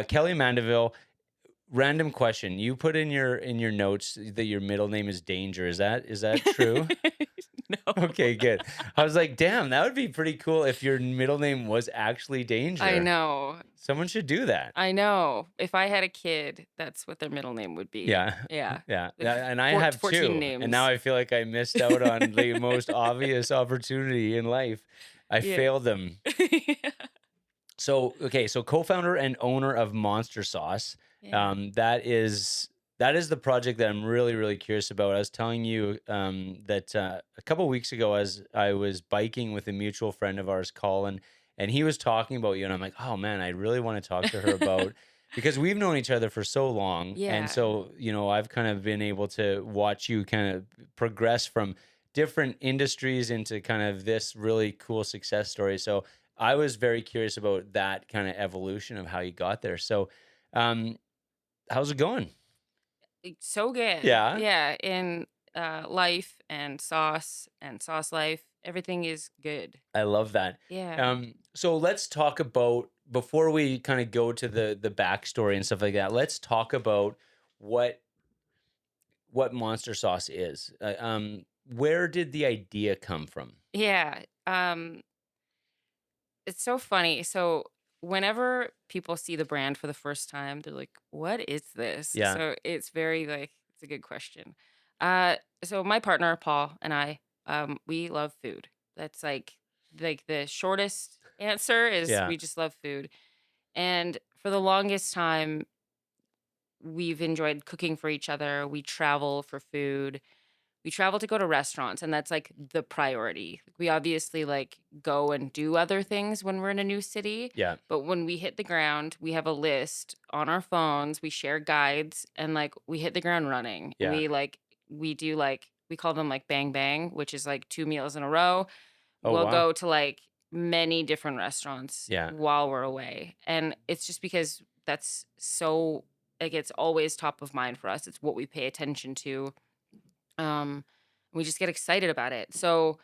Kelly Mandeville. Random question. You put in your notes that your middle name is Danger. Is that true? No. Okay, good. I was like, damn, that would be pretty cool if your middle name was actually I Danger. know. Someone should do that. I know. If I had a kid, that's what their middle name would be. Yeah. Yeah. Yeah. Like And I have 14 two. And now names. I feel like I missed out on the most obvious opportunity in life. I Yeah. failed them. So, okay, so co-founder and owner of Monster Sauce. Yeah. That is the project that I'm really, really curious about. I was telling you that a couple weeks ago, as I was biking with a mutual friend of ours, Colin, and he was talking about you, and I'm like, oh man, I really want to talk to her about because we've known each other for so long, and Yeah. so I've kind of been able to watch you kind of progress from different industries into kind of this really cool success story. So I was very curious about that kind of evolution of how you got there. So, um, how's it going? So good. Yeah, Yeah. In life and sauce life, everything is good. I love that. Yeah. So let's talk about before we kind of go to the backstory and stuff like that. Let's talk about what what monster sauce is. Where did the idea come from? Yeah. It's so funny. So whenever people see the brand for the first time, they're like, "What is this?" Yeah. So it's very like it's a good question. Uh, so my partner Paul and I, we love food. That's like the shortest answer is Yeah. we just love food. And for the longest time, we've enjoyed cooking for each other. We travel for food. We travel to go to restaurants, and that's, like, the priority. We obviously, like, go and do other things when we're in a new city, Yeah. but when we hit the ground, we have a list on our phones, we share guides, and, like, we hit the ground running. Yeah. We do, like we call them, like, bang bang, which is, like, 2 meals in a row. Oh We'll wow. go to, like, many different restaurants Yeah. while we're away, and it's just because that's so like, it's always top of mind for us. It's what we pay attention to. Um, we just get excited about it. So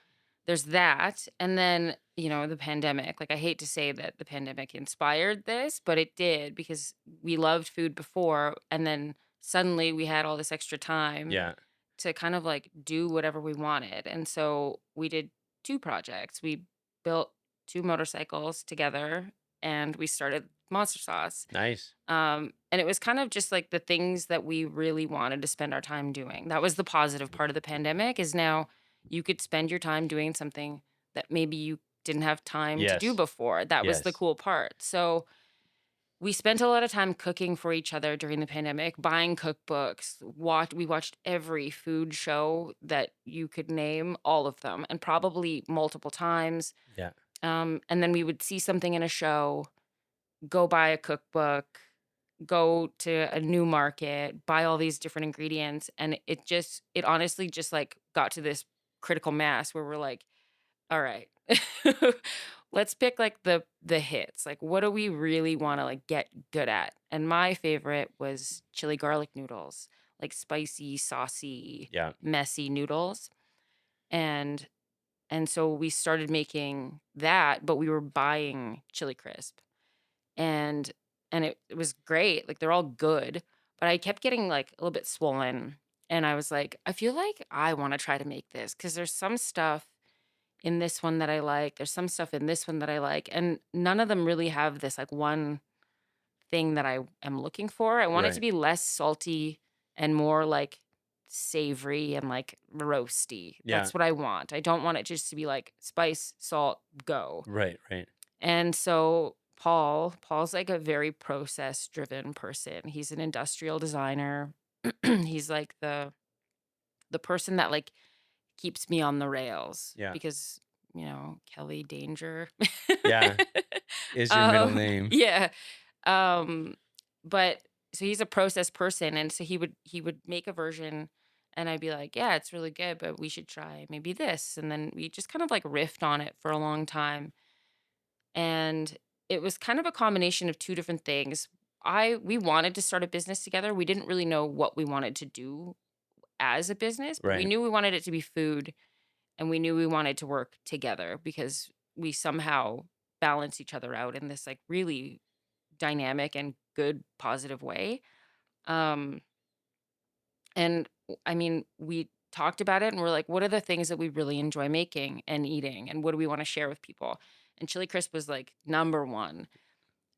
there's that. And then, the pandemic. Like, I hate to say that the pandemic inspired this, but it did because we loved food before. And then suddenly we had all this extra time Yeah. to kind of like do whatever we wanted. And so we did two projects. We built two motorcycles together and we started Monster Sauce. Nice. And it was kind of just like the things that we really wanted to spend our time doing. That was the positive part of the pandemic is now you could spend your time doing something that maybe you didn't have time to do Yes. before. That was the Yes. cool part. So we spent a lot of time cooking for each other during the pandemic, buying cookbooks. We watched every food show that you could name, all of them, and probably multiple times. Yeah. And then we would see something in a show, go buy a cookbook, go to a new market, buy all these different ingredients, and it honestly just, like, got to this critical mass where we're like, "All right. Let's pick, like, the hits. Like, what do we really wanna, like, get good at?" And my favorite was chili garlic noodles, like, spicy, saucy, Yeah. messy noodles, and so we started making that, but we were buying chili crisp. And it was great, like, they're all good, but I kept getting, like, a little bit swollen, and I was like, "I feel like I wanna try to make this because there's some stuff in this one that I like, there's some stuff in this one that I like, and none of them really have this, like, one thing that I am looking for." I want it to Right. be less salty and more, like, savory and, like, roasty. Yeah. That's what I want. I don't want it just to be, like, spice, salt, go. Right. Right. And so Paul's like a very process driven person. He's an industrial designer. He's like the person that like keeps me on the rails Yeah. because, Kelly Danger. Yeah. Is your middle um name. yeah. Um but so he's a process person and so he would make a version and I'd be like, "Yeah, it's really good, but we should try maybe this." And then we just kind of like riffed on it for a long time. And it was kind of a combination of 2 different things. We wanted to start a business together. We didn't really know what we wanted to do as a business, but we Right. knew we wanted it to be food and we knew we wanted to work together because we somehow balance each other out in this like really dynamic and good, positive way. Um, and I mean, we talked about it and we're like, what are the things that we really enjoy making and eating? And what do we want to share with people? And chili crisp was like number one.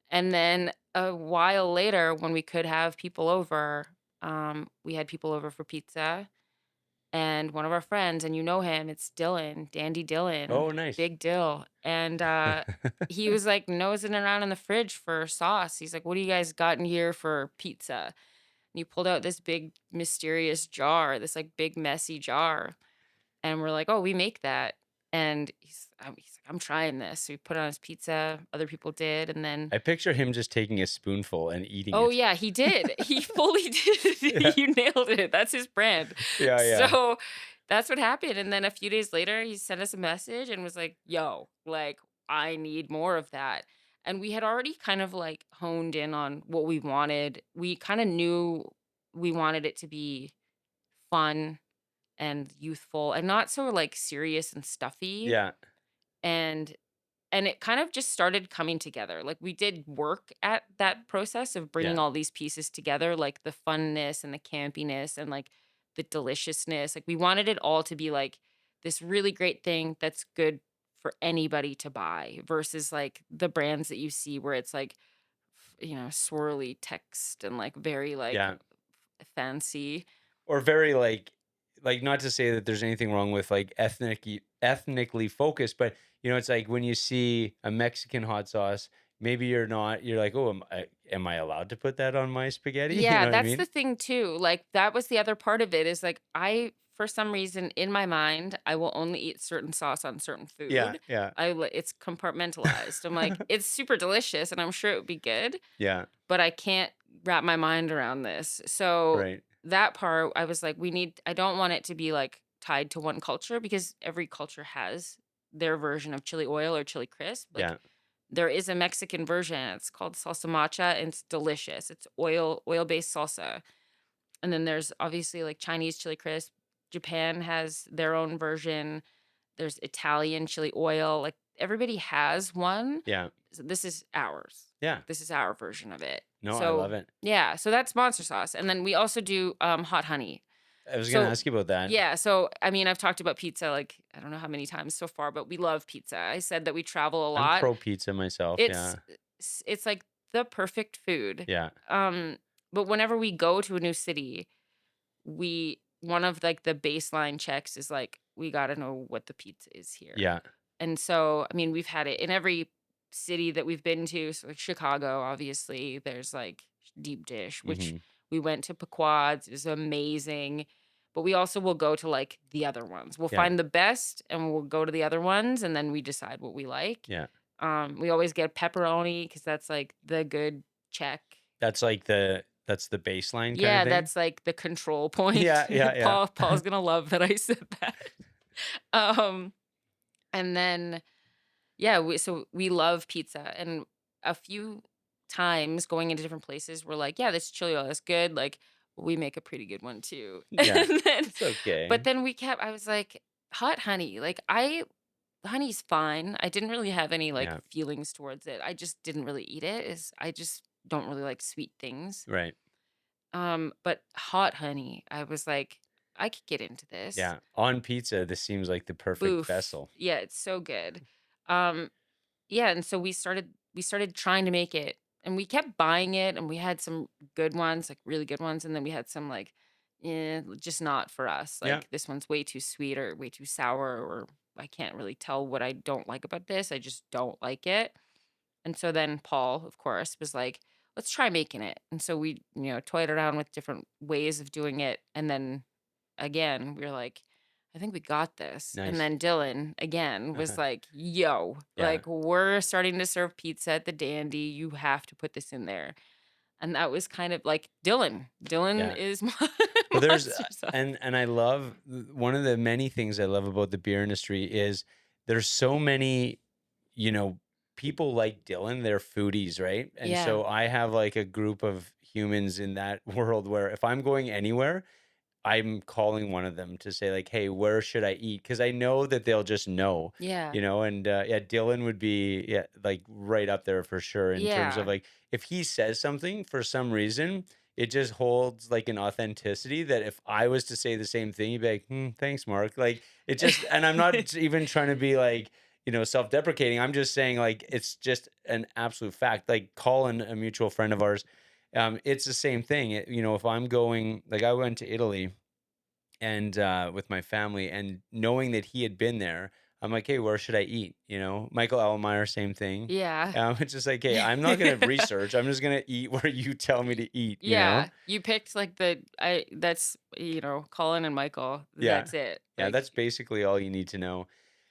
And then a while later, when we could have people over, we had people over for pizza. And one of our friends, and you know him, it's Dylan, Dandy Dylan, Oh, nice. Big Dill. And he was like nosing around in the fridge for sauce. He's like, what do you guys got in here for pizza? And he pulled out this big mysterious jar, this like big messy jar. And we're like, "Oh, we make that." And he's like, "I'm trying this." So we put it on his pizza, other people did, and then I picture him just taking a spoonful and eating oh, it. yeah, he did. He fully Yeah. did. You nailed it. That's his brand. Yeah, yeah. So that's what happened, and then a few days later, he sent us a message and was like, "Yo, like, I need more of that." And we had already kind of, like, honed in on what we wanted. We kinda knew we wanted it to be fun and youthful and not so, like, serious and stuffy, Yeah, and it kind of just started coming together. Like, we did work at that process of bringing yeah, all these pieces together, like the funness and the campiness and, like, the deliciousness. Like, we wanted it all to be, like, this really great thing that's good for anybody to buy versus, like, the brands that you see where it's, like, swirly text and, like, very, like, yeah. fancy. Or very like not to say that there's anything wrong with like ethnically focused, but it's like when you see a Mexican hot sauce, maybe you're like, "Oh, am I allowed to put that on my spaghetti?" You Yeah, know what I that's mean? the thing too. Like, that was the other part of it is, like, for some reason, in my mind, I will only eat certain sauce on certain Yeah, food. yeah. It's compartmentalized. I'm like, it's super delicious and I'm sure it would be good, Yeah, but I can't wrap my mind around this. So right. that part, I was like, I don't want it to be like tied to one culture because every culture has their version of chili oil or chili crisp. Like, Yeah, there is a Mexican version. It's called salsa macha and it's delicious. It's oil-based salsa. And then there's obviously like Chinese chili crisp. Japan has their own version. There's Italian chili oil. Like, everybody has one. yeah, So this is ours. yeah. Like, this is our version of it. No, I So love it. yeah, so that's monster sauce. And then we also do hot honey. I was gonna So ask you about that. yeah, so I mean, I've talked about pizza like I don't know how many times so far, but we love pizza. I said that we travel a I'm lot. pro pizza myself. It's Yeah, it's like the perfect food. yeah, Um, but whenever we go to a new city, we one of like the baseline checks is like we got to know what the pizza is here. yeah. And so, I mean, we've had it in every city that we've been to. So, like Chicago, obviously, there's like deep dish, which Hmm. we went to Pequod's. It was amazing. But we also will go to like the other ones. We'll Yeah, find the best and we'll go to the other ones and then we decide what we like. yeah. We always get pepperoni because that's like the good check. That's the baseline kind of Yeah, thing. that's like the control point. Yeah, yeah, Paul's yeah. gonna love that I said that. Um, and then yeah, we love pizza, and a few times going into different places, we're like, "Yeah, this chili oil is good." Like, we make a pretty good one too. Yeah, And then, it's okay. but then I was like, hot honey. Like, honey's fine. I didn't really have any like Yeah, feelings towards it. I just didn't really eat it. I just don't really like sweet things. right. But hot honey, I was like, I could get into this. Yeah, on pizza, this seems like the perfect Boof. vessel. Yeah, it's so good. Um, yeah, and so we started trying to make it and we kept buying it and we had some good ones, like really good ones, and then we had some like, just not for us. Yeah, Like this one's way too sweet or way too sour, or I can't really tell what I don't like about this. I just don't like it. And so then Paul, of course, was like, let's try making it. And so we, toyed around with different ways of doing it. And then again, we were like, I think we got this. And nice. then Dylan again was like, yo, Yeah, like we're starting to serve pizza at the Dandy. You have to put this in there. And that was kind of like Dylan. Dylan yeah. is my Well, there's monster sauce. and I love one of the many things I love about the beer industry is there's so many, you know, people like Dylan, they're foodies, right? And Yeah. so I have like a group of humans in that world where if I'm going anywhere, I'm calling one of them to say like, "Hey, where should I eat?" Because I know that they'll just know, Yeah. and yeah, Dylan would be, yeah, like right up there for sure in terms of Yeah. like if he says something for some reason, it just holds like an authenticity that if I was to say the same thing, he'd be like, "Thanks, Mark." Like it just, and I'm not even trying to be like, self-deprecating. I'm just saying like it's just an absolute fact. Like Colin, a mutual friend of ours, it's the same thing. If I'm going, like I went to Italy and with my family, and knowing that he had been there, I'm like, hey, where should I eat? Michael Allmeyer, same thing. Yeah. It's just like, hey, I'm not gonna research. I'm just gonna eat where you tell me to eat. Yeah, you picked, like, that's, Colin and Michael, Yeah, that's it, yeah. like That's basically all you need to know.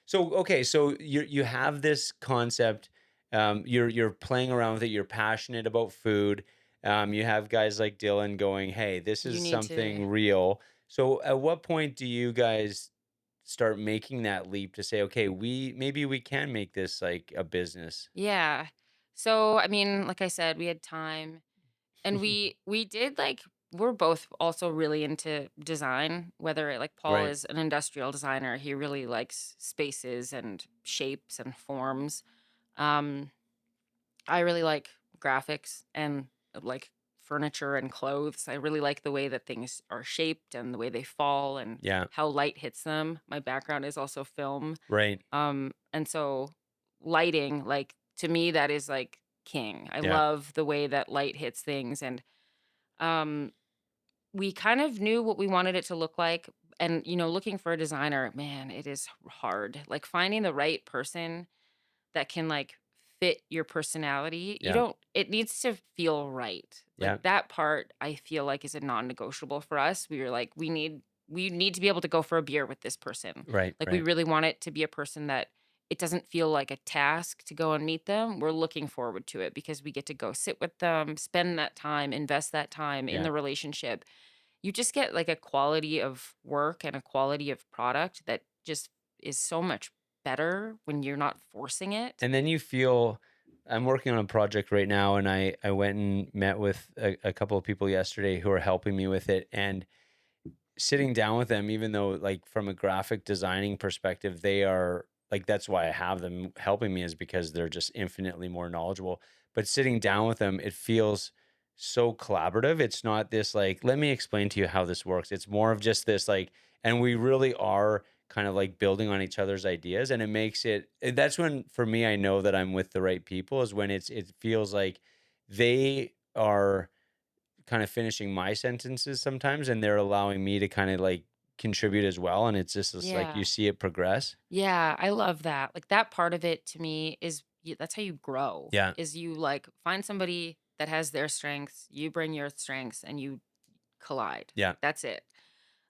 So okay, so you have this concept. You're playing around with it. You're passionate about food. You have guys like Dylan going, hey, this you is need to. something real. So at what point do you guys start making that leap to say, okay, we can make this like a business. Yeah. So, I mean, like I said, we had time, and we did, like, we're both also really into design, whether like Paul Right. is an industrial designer, he really likes spaces and shapes and forms. Um, I really like graphics and like furniture and clothes. I really like the way that things are shaped and the way they fall and Yeah. how light hits them. My background is also film. Right. And so lighting, like, to me, that is like king. I Yeah. love the way that light hits things. And um, we kind of knew what we wanted it to look like. And, looking for a designer, man, it is hard. Like finding the right person that can, like, fit your personality. You Yeah. don't it needs to feel right. Like, Yeah. that part, I feel like, is a non-negotiable for us. We were like, we need to be able to go for a beer with this person. Right. Like, we Right. really want it to be a person that it doesn't feel like a task to go and meet them. We're looking forward to it because we get to go sit with them, spend that time, invest that time in Yeah. the relationship. You just get, like, a quality of work and a quality of product that just is so much better when you're not forcing it. And then you feel, I'm working on a project right now, and I went and met with a couple of people yesterday who are helping me with it. And sitting down with them, even though like from a graphic designing perspective, they are like, that's why I have them helping me, is because they're just infinitely more knowledgeable. But sitting down with them, it feels so collaborative. It's not this like, let me explain to you how this works. It's more of just this like, and we really are kind of like building on each other's ideas. And it makes it, that's when for me, I know that I'm with the right people, is when it feels like they are kind of finishing my sentences sometimes, and they're allowing me to kind of like contribute as well, and it's just this, like, you Yeah. see it progress. Yeah, I love that. Like, that part of it to me is that's how you grow, Yeah. is you, like, find somebody that has their strengths, you bring your strengths, and you collide. Yeah. Like, that's it.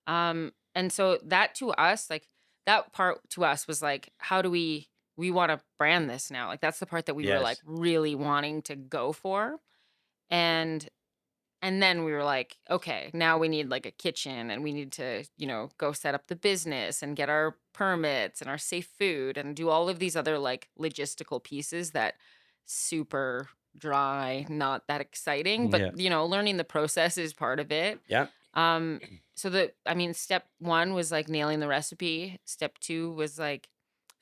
And so that to us, like, that part to us was like, how do we wanna brand this now? Like, that's the part that we were, like, Yes. really wanting to go for. And And then we were like, okay, now we need like a kitchen and we need to, go set up the business and get our permits and our safe food and do all of these other like logistical pieces that super dry, not that exciting, but Yeah. learning the process is part of it. Yeah. Um I mean, step 1 was like nailing the recipe. Step 2 was like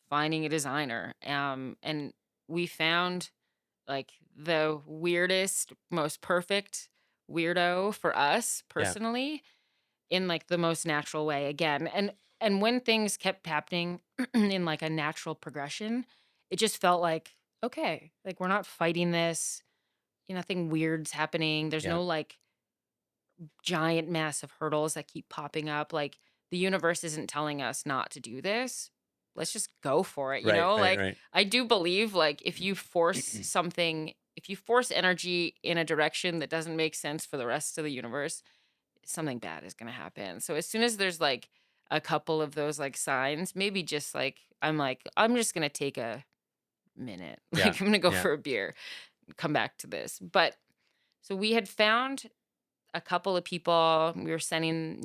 finding a designer. And we found like the weirdest, most perfect weirdo for us Yeah. personally in like the most natural way again. And when things kept happening in like a natural progression, it just felt like, okay, like we're not fighting this, nothing weird's happening. There's Yeah. no like giant massive hurdles that keep popping up. Like the universe isn't telling us not to do this. Let's just go for it, Right. Right. Like Right. I do believe like if you force something, if you force energy in a direction that doesn't make sense for the rest of the universe, something bad is going to happen. So as soon as there's like a couple of those like signs, maybe just like I'm just going to take a minute. Yeah. Like I'm going to go Yeah. for a beer, come back to this. But so we had found a couple of people. We were sending,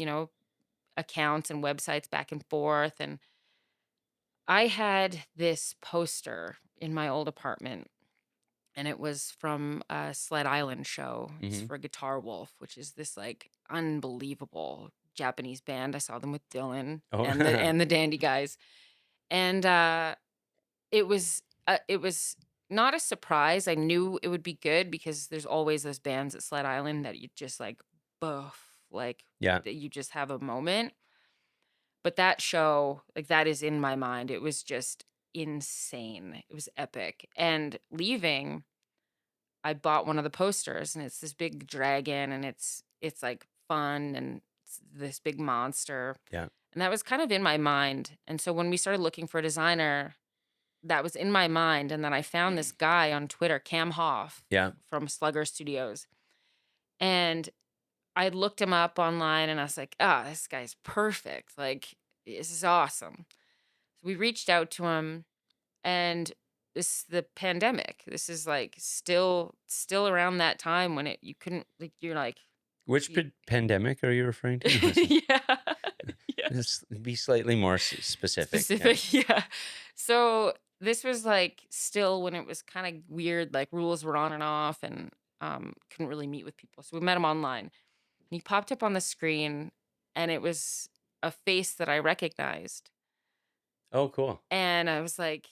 accounts and websites back and forth. And I had this poster in my old apartment, and it was from a Sled Island show. It's Hmm. for Guitar Wolf, which is this like unbelievable Japanese band. I saw them with Dylan Oh, and the Dandy Guys. And it was not a surprise. I knew it would be good because there's always those bands at Sled Island that you just like buff, like yeah, that you just have a moment. But that show, like that is in my mind. It was just insane. It was epic. And leaving, I bought one of the posters and it's this big dragon and it's like fun and it's this big monster. yeah, And that was kind of in my mind. And so when we started looking for a designer, that was in my mind. And then I found this guy on Twitter, Cam Hoff yeah. from Slugger Studios. And I looked him up online and I was like, oh, this guy's perfect. Like, this is awesome. So we reached out to him and the pandemic. This is like still around that time when you couldn't like you're like Which you, pandemic are you referring to? yeah. Yeah. Just be slightly more specific. Yeah. Specific, yeah. So this was like still when it was kind of weird, like rules were on and off and couldn't really meet with people. So we met him online. And he popped up on the screen and it was a face that I recognized. Oh, cool. And I was like,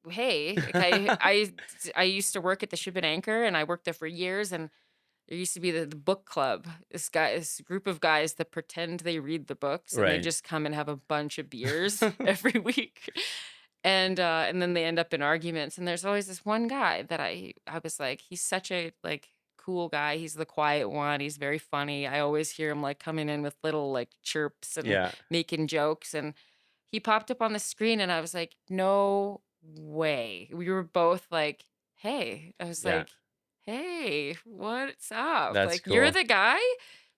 hey, like I used to work at the Ship and Anchor and I worked there for years and there used to be the book club. This group of guys that pretend they read the books and they Right. just come and have a bunch of beers every week. And then they end up in arguments. And there's always this one guy that I was like, he's such a like cool guy. He's the quiet one. He's very funny. I always hear him like coming in with little like chirps and Yeah. making jokes. And he popped up on the screen and I was like, no way. We were both like, hey. I was Yeah. like, hey, what's up? That's Like, you're cool. the guy?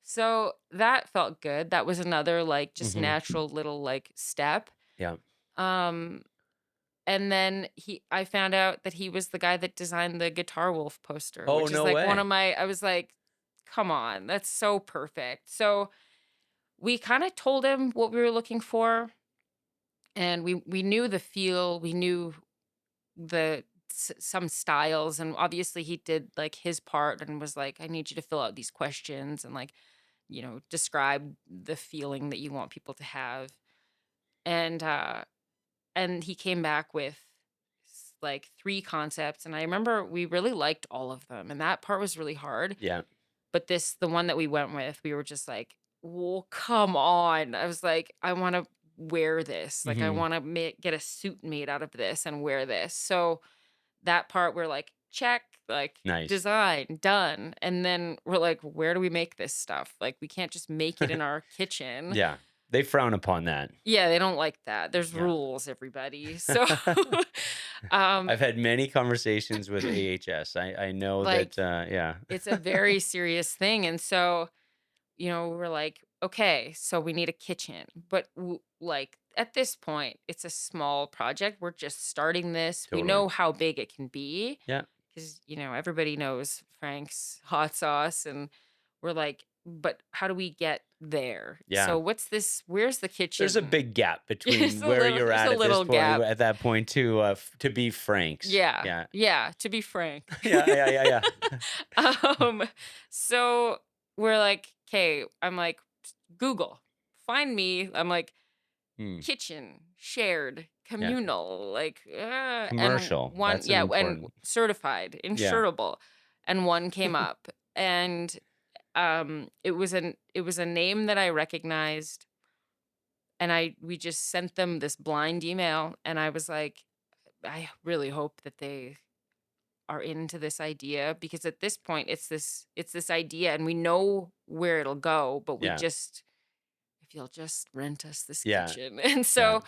So that felt good. That was another like just Hmm. natural little like step. Yeah. Um, and then I found out that he was the guy that designed the Guitar Wolf poster, Oh, which is no like one way. of my, I was like, come on, that's so perfect. So we kind of told him what we were looking for and we knew the feel, we knew some styles and obviously he did like his part and was like I need you to fill out these questions and like describe the feeling that you want people to have and he came back with like three concepts and I remember we really liked all of them and that part was really hard Yeah. but the one that we went with we were just like well come on I was like I want to wear this like I Hmm. want to get a suit made out of this and wear this so that part we're like, check, like Nice. design, done. And then we're like, where do we make this stuff? Like we can't just make it in our kitchen. Yeah. They frown upon that. Yeah, they don't like that. There's Yeah. rules, everybody. So um I've had many conversations with AHS. I know like that, yeah. it's a very serious thing. And so, we're like, okay, so we need a kitchen. But like at this point, it's a small project. We're just starting this. We Totally. know how big it can be Yeah. because everybody knows Frank's hot sauce and we're like but how do we get there Yeah. so where's the There's a kitchen big gap between where you're there's a at this little point, gap at that point to be Frank's. yeah Yeah. yeah to be frank Yeah. Yeah. Yeah. Yeah. um so we're like okay I'm like Google find me I'm like Hmm. kitchen shared Yeah. communal like and Commercial. one That's an yeah and important. certified Yeah. insurable and one came up and it was a name that I recognized and we just sent them this blind email and I was like I really hope that they are into this idea because at this point it's this idea and we know where it'll go but we Yeah. just if you'll just rent us this Yeah. kitchen and Yeah. so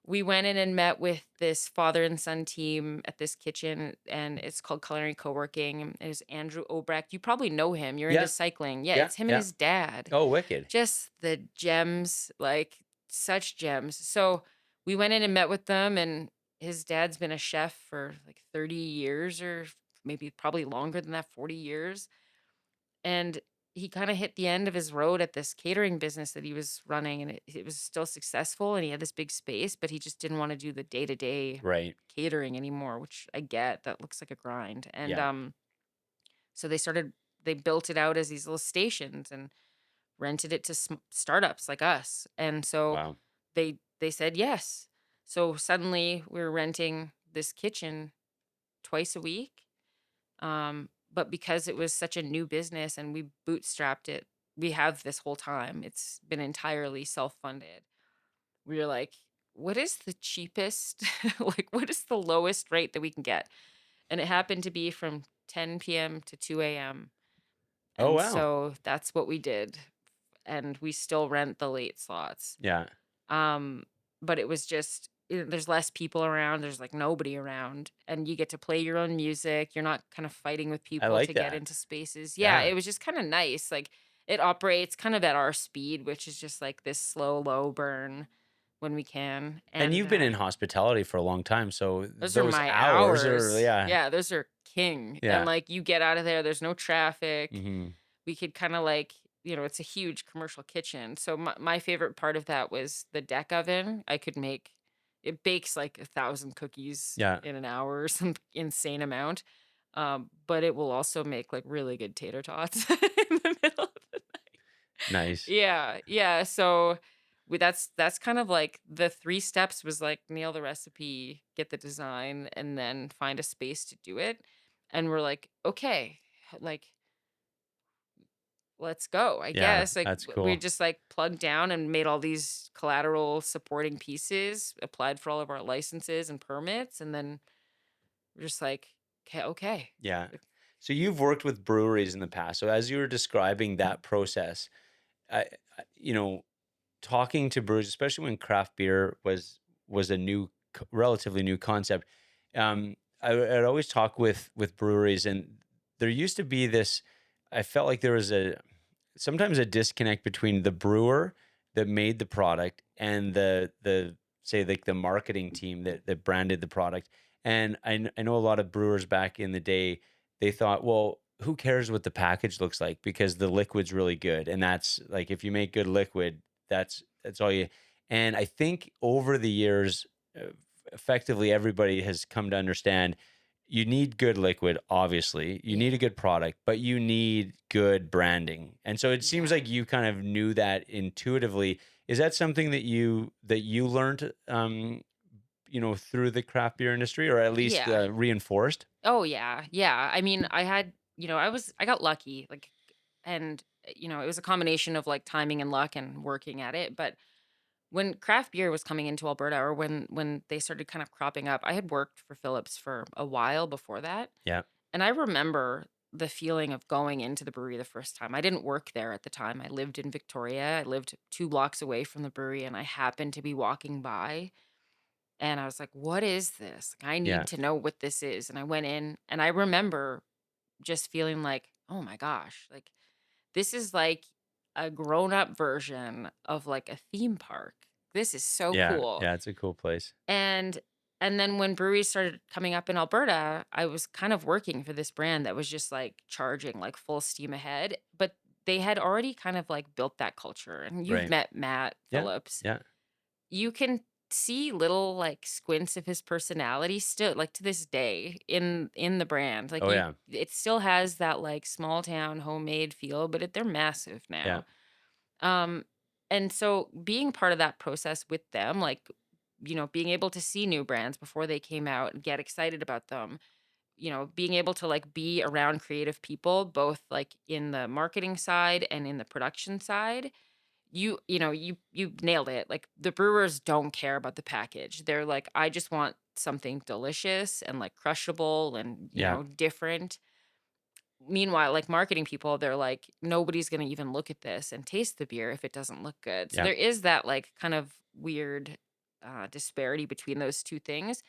we went in and met with this father and son team at this kitchen, and it's called Culinary Co-working. It was Andrew Obrecht. You probably know him. You're into Yeah. cycling. Yeah, Yeah. it's him and Yeah. his dad. Oh, wicked. Just the gems, like such gems. So we went in and met with them, and his dad's been a chef for like 30 years or maybe probably longer than that, 40 years. And he kind of hit the end of his road at this catering business that he was running, and it was still successful, and he had this big space, but he just didn't want to do the day to day Right. catering anymore, which I get. That looks like a grind. And Yeah. so they built it out as these little stations and rented it to startups like us. And so Wow. they said yes. So suddenly we're renting this kitchen twice a week. But because it was such a new business and we bootstrapped it, we have this whole time. It's been entirely self-funded. We were like, what is the cheapest? Like, what is the lowest rate that we can get? And it happened to be from 10 p.m. to 2 a.m. Oh, And wow. so that's what we did. And we still rent the late slots. Yeah. Um, but it was just there's less people around, there's like nobody around, and you get to play your own music. You're not kind of fighting with I people like to get that. into spaces. Yeah, Yeah. it was just kind of nice. Like it operates kind of at our speed, which is just like this slow, low burn when we can. And And you've been in hospitality for a long time, so those are those my hours are hours. yeah. Yeah, those are king. And Yeah. like you get out of there, there's no traffic. Mhm. We could kind of like, it's a huge commercial kitchen. So my favorite part of that was the deck oven. It bakes like 1,000 cookies Yeah. in an hour or some insane amount. But it will also make like really good tater tots in the middle of the night. Nice. Yeah, yeah. So that's kind of like the three steps was like nail the recipe, get the design, and then find a space to do it. And we're like, okay, like let's go. I Yeah, guess like that's we cool. just like plugged down and made all these collateral supporting pieces, applied for all of our licenses and permits, and then we're just like, okay, okay. Yeah. Like, So you've worked with breweries in the past. So as you were describing that process, you know, talking to brewers, especially when craft beer was a relatively new concept. I'd always talk with breweries, and there used to be this. I felt like there was a sometimes a disconnect between the brewer that made the product and the say like the marketing team that branded the product. And I know a lot of brewers back in the day, they thought, well, who cares what the package looks like because the liquid's really good, and that's like if you make good liquid, that's all you. And I think over the years, uh, effectively everybody has come to understand you need good liquid, obviously. You need a yeah, good product, but you need good branding. And so it seems yeah, like you kind of knew that intuitively. Is that something that you learned through the craft beer industry or at least yeah. reinforced? Oh yeah, yeah. I mean, I had, I got lucky, like, and it was a combination of like timing and luck and working at it. But when craft beer was coming into Alberta, or when they started kind of cropping up, I had worked for Phillips for a while before that. Yeah. And I remember the feeling of going into the brewery the first time. I didn't work there at the time. I lived in Victoria. I lived 2 blocks away from the brewery, and I happened to be walking by, and I was like, "What is this? Like, I Yeah. need to know what this is." And I went in, and I remember just feeling like, "Oh my gosh, like, this is like a grown-up version of, like, a theme park. This is so Yeah. cool." Yeah. It's a cool place. And and then when breweries started coming up in Alberta, I was kind of working for this brand that was just like charging like full steam ahead, but they had already kind of like built that culture. And you've Right. met Matt Yeah. Phillips. Yeah. You can see little like squints of his personality still like to this day in the brand. Like Oh you yeah. it still has that like small town homemade feel, but they're massive Yeah. now. Um, and so being part of that process with them, like, being able to see new brands before they came out and get excited about them, being able to like be around creative people, both like in the marketing side and in the production side, you nailed it. Like the brewers don't care about the package. They're like, I just want something delicious and like crushable and, Yeah. different. Meanwhile, like marketing people, they're like, nobody's gonna even look at this and taste the beer if it doesn't look good. So Yeah. there is that like kind of weird disparity between those two things.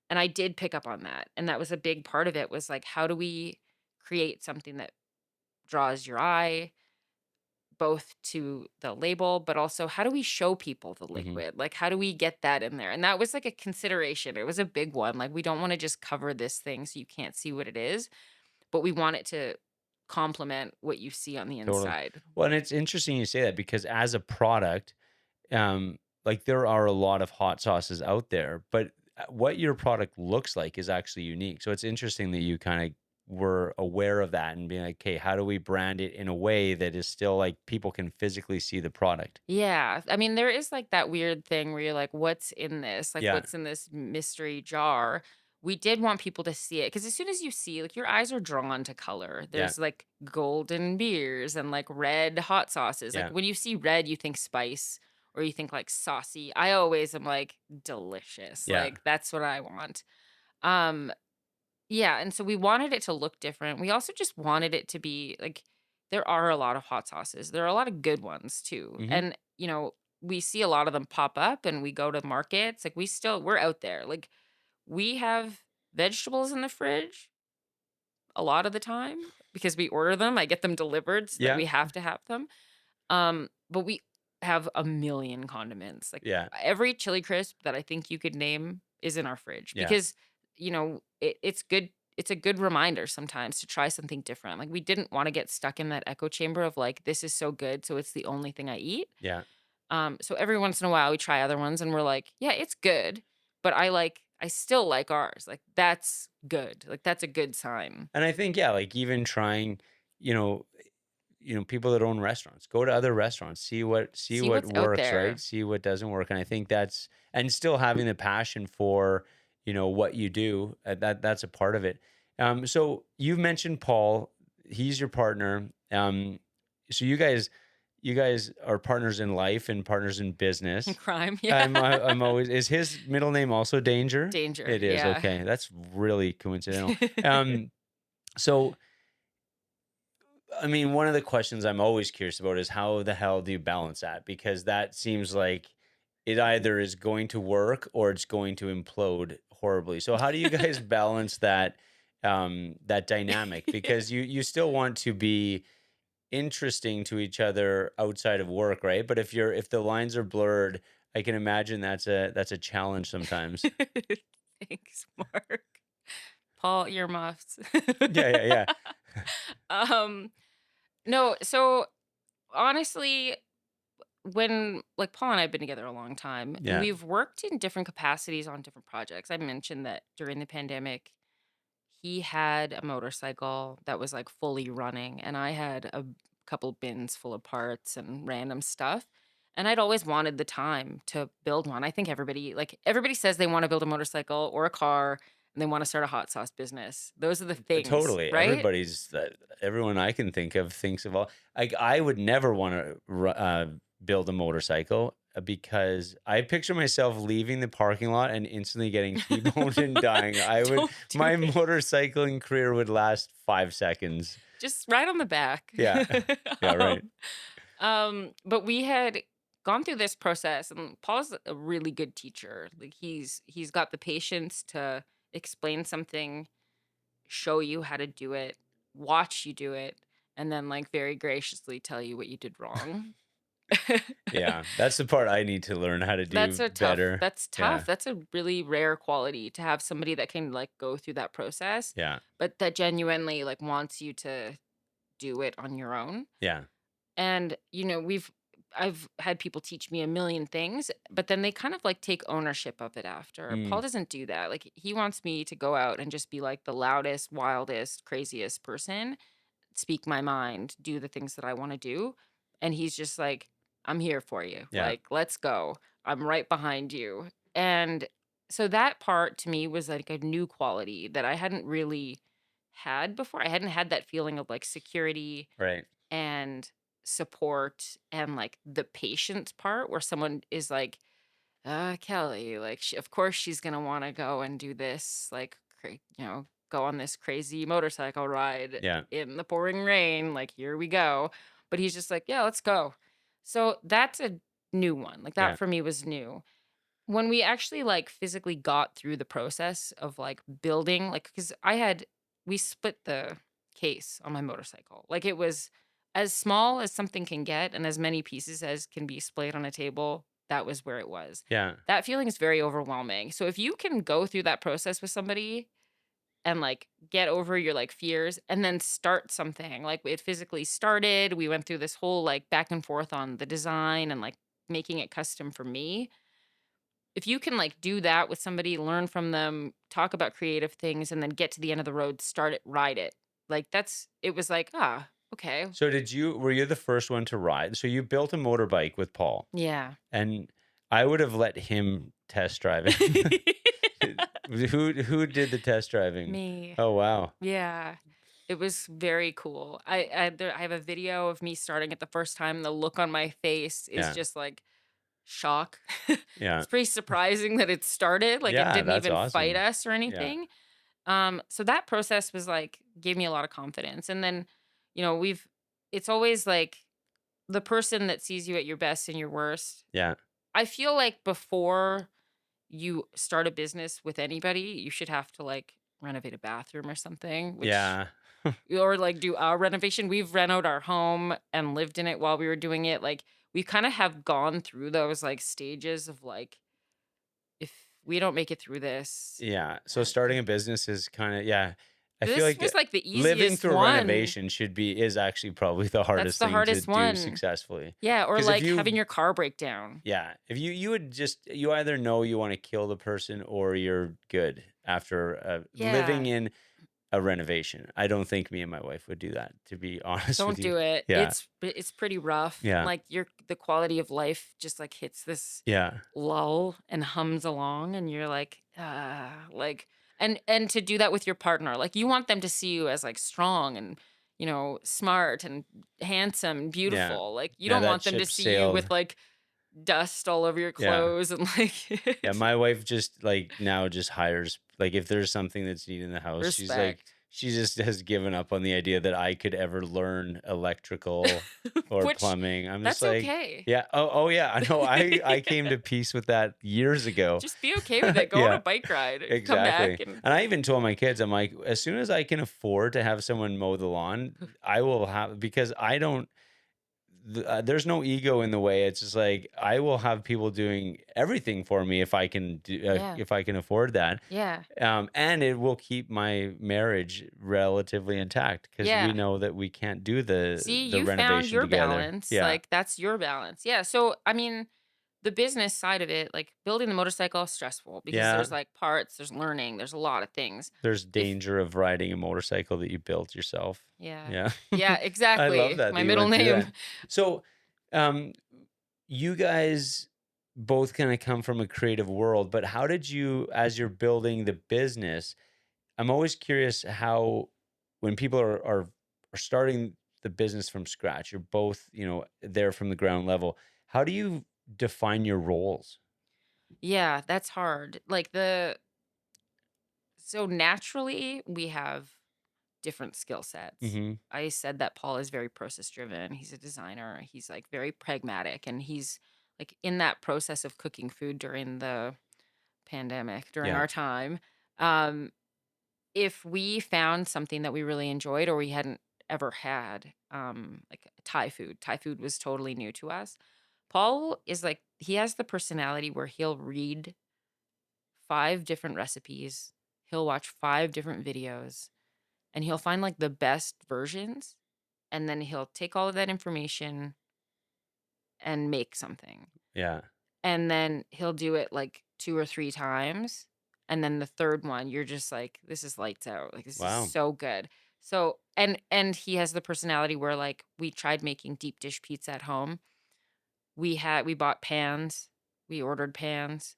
And I did pick up on that. And that was a big part of it was like, how do we create something that draws your eye, both to the label, but also how do we show people the Hmm. liquid? Like, how do we get that in there? And that was like a consideration. It was a big one. Like, we don't want to just cover this thing so you can't see what it is, but we want it to complement what you see on the Totally. inside. Well, and it's interesting you say that because as a product, like there are a lot of hot sauces out there, but what your product looks like is actually unique. So it's interesting that you kind of were aware of that and being like, "Okay, how do we brand it in a way that is still like people can physically see the product?" Yeah, I mean, there is, like, that weird thing where you're like, "What's in this? Like, Yeah, what's in this mystery jar?" We did want people to see it because as soon as you see like, your eyes are drawn to color. yeah, There's, like, golden beers and, like, red hot sauces. Like, yeah, when you see red, you think spice or you think, like, saucy. I always am like, "Delicious." yeah, Like, that's what I want. Um Yeah, and so we wanted it to look different. We also just wanted it to be like there are a lot of hot sauces. There are a lot of good ones too. hmm, And we see a lot of them pop up and we go to markets. Like we're out there. Like we have vegetables in the fridge a lot of the time because we order them. I get them delivered so that yeah, we have to have them. But we have a million condiments. Like yeah, every chili crisp that I think you could name is in our fridge yeah, because it's good. It's a good reminder sometimes to try something different. Like we didn't want to get stuck in that echo chamber of like this is so good, so it's the only thing I eat. yeah. So every once in a while we try other ones and we're like, yeah, it's good, but I still like ours. Like that's good. Like that's a good sign. And I think, yeah, like even trying, you know, people that own restaurants, go to other restaurants, see See what what's out works, right? there. See what doesn't work. And I think that's, and still having the passion for, what you do, that's a part of it. So you've mentioned Paul, he's your partner. So you guys are partners in life and partners in business. Crime. Yeah. I'm always, is his middle name also Danger? Danger. It is. Yeah. Okay. That's really coincidental. Um, so I mean, one of the questions I'm always curious about is how the hell do you balance that? Because that seems like it either is going to work or it's going to implode horribly. So how do you guys balance that dynamic? Because you still want to be interesting to each other outside of work, right? But if the lines are blurred, I can imagine that's a challenge sometimes. Thanks, Mark. Paul earmuffs. Yeah, yeah, yeah. um, no, so honestly, when like Paul and I have been together a long time and Yeah. we've worked in different capacities on different projects. I mentioned that during the pandemic, he had a motorcycle that was like fully running, and I had a couple bins full of parts and random stuff. And I'd always wanted the time to build one. I think everybody says they want to build a motorcycle or a car and they want to start a hot sauce business. Those are the things, Totally. right? Everyone I can think of thinks of all. Like I would never want to build a motorcycle because I picture myself leaving the parking lot and instantly getting T-boned and dying. Don't do My it. motorcycling career would last 5 seconds. Just right on the back. Yeah. Yeah. Right. But we had gone through this process, and Paul's a really good teacher. Like he's got the patience to explain something, show you how to do it, watch you do it, and then like very graciously tell you what you did wrong. Yeah. That's the part I need to learn how to do better. That's tough. Yeah. That's a really rare quality to have somebody that can like go through that process, Yeah. but that genuinely like wants you to do it on your own. Yeah. And, I've had people teach me a million things, but then they kind of like take ownership of it after. Paul Mm, doesn't do that. Like he wants me to go out and just be like the loudest, wildest, craziest person, speak my mind, do the things that I want to do. And he's just like, I'm here for you. yeah. Like, let's go. I'm right behind you. And so that part to me was like a new quality that I hadn't really had before. I hadn't had that feeling of like security Right. and support and like the patience part where someone is like, Kelly, like, of course she's gonna want to go and do this, like, go on this crazy motorcycle ride Yeah. in the pouring rain. Like, here we go. But he's just like, yeah, let's go. So that's a new one. Like, that Yeah. for me was new. When we actually like physically got through the process of like building, like, because we split the case on my motorcycle. Like, it was as small as something can get and as many pieces as can be splayed on a table. That was where it was. Yeah. That feeling is very overwhelming. So if you can go through that process with somebody and like get over your like fears and then start something, like it physically started, we went through this whole like back and forth on the design and like making it custom for me. if you can, like, do that with somebody, learn from them, talk about creative things, and then get to the end of the road, start it, ride it. Like, it was like, "Ah, okay." So were you the first one to ride? So you built a motorbike with Paul, Yeah. and I would have let him test drive it. Who did the test driving? Me. Oh, wow. Yeah. It was very cool. I have a video of me starting it the first time, the look on my face is Yeah. just, like, shock. Yeah. It's pretty surprising that it started, like, it Yeah, didn't that's even fight awesome. us or Yeah. anything. So that process was, like, gave me a lot of confidence, and then, we've it's always, like, the person that sees you at your best and your worst. Yeah. I feel like before you start a business with anybody, you should have to, like, renovate a bathroom or something, which Yeah. or, like, do our renovation. We've rent out our home and lived in it while we were doing it, like, we kinda have gone through those, like, stages of, like, if we don't make it through this, Yeah. So then starting a business is kinda, yeah. I feel this like, was, like, the living easiest through a one. renovation is actually probably the That's hardest the thing to hardest do one. successfully. Yeah, or, Because if like, you having your car break down. yeah, if you would just you either know you wanna kill the person or you're good after, living Yeah, in a renovation. I don't think me and my wife would do that, to be honest with don't you. do it. Yeah. It's pretty rough. Yeah. Like, the quality of life just, like, hits this Yeah. lull and hums along, and you're like, like, and to do that with your partner, like, you want them to see you as, like, strong and, smart and handsome and Yeah. beautiful. Like, you Yeah, don't that want them to ship see you with, sailed. like, dust all over your Yeah. clothes and, like Yeah, my wife just, like, now just hires, like, if there's something that's needed in the house, she's like, respect. she just has given up on the idea that I could ever learn electrical or Which plumbing. I'm just that's like, okay. yeah, oh yeah, I know. I came to peace with that years ago. Just be okay with it. Go on a Yeah, bike ride, come back exactly. and And I even told my kids, I'm like, as soon as I can afford to have someone mow the lawn, I will have, because I don't there's no ego in the way. It's just like I will have people doing everything for me if I can do, yeah. if I can afford that, Yeah. and it will keep my marriage relatively intact because we Yeah. know that we can't do See, the you found renovation your together. balance, Yeah, like, that's your balance. Yeah, so, I mean, the business side of it, like, building the motorcycle is stressful because yeah. there's, like, parts, there's learning, there's a lot of things. There's If danger of riding a motorcycle that you built yourself. Yeah. Yeah, Yeah, I love exactly, that my that you middle went through name. that. So, um, you guys both kind of come from a creative world, but how did you, as you're building the business, I'm always curious how, when people are starting the business from scratch, you're both, there from the ground level. How do you define your roles? Yeah, that's hard. Like, so naturally, we have different skill sets. Hmm. I said that Paul is very process driven. He's a designer. He's like very pragmatic and he's like in that process of cooking food during the pandemic, during Yeah. our time. Um if we found something that we really enjoyed or we hadn't ever had, like Thai food was totally new to us. Paul is like he has the personality where he'll read 5 different recipes. He'll watch 5 different videos and he'll find like the best versions and then he'll take all of that information and make something. Yeah. And then he'll do it like 2 or 3 times. And then the 3rd one, you're just like, this is lights out. Like this is Wow. so good. So and he has the personality where like we tried making deep dish pizza at home. We bought pans. We ordered pans.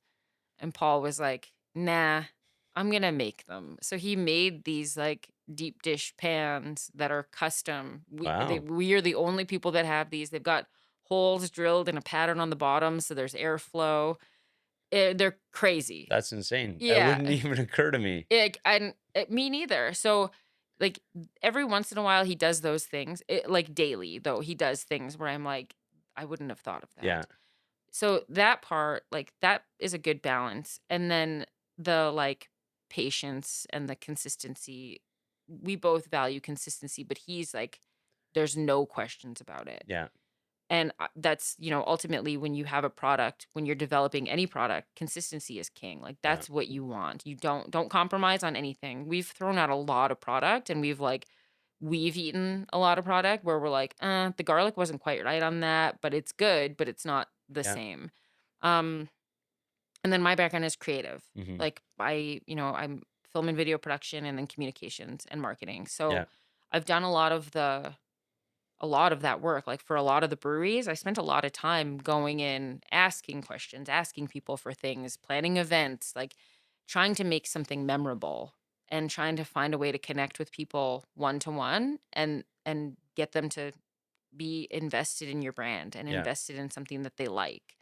And Paul was like, "Nah, I'm gonna make them." So he made these like deep dish pans that are custom. Wow. We are the only people that have these. They've got holes drilled in a pattern on the bottom, so there's airflow. They're crazy. That's insane. That Yeah, wouldn't even occur to me. me neither. So like every once in a while he does those things. Like daily though, he does things where I'm like, I wouldn't have thought of Yeah. that. So that part, like, that is a good balance, and then the, like, patience and the consistency, we both value consistency, but he's like, there's no questions about it, Yeah. and, that's, ultimately when you have a product, when you're developing any product, consistency is king, like, Yeah. that's what you want. You don't compromise on anything. We've thrown out a lot of product, and we've eaten a lot of product where we're like, the garlic wasn't quite right on that, but it's good, but it's not the Yeah. same." Um, And then my background is creative. Mhm. Like I'm film and video production and then communications and marketing. Yeah. So I've done a lot of that work. Like for a lot of the breweries, I spent a lot of time going in, asking questions, asking people for things, planning events, like trying to make something memorable and trying to find a way to connect with people one to one and get them to be invested in your brand and Yeah. invested in something that they like.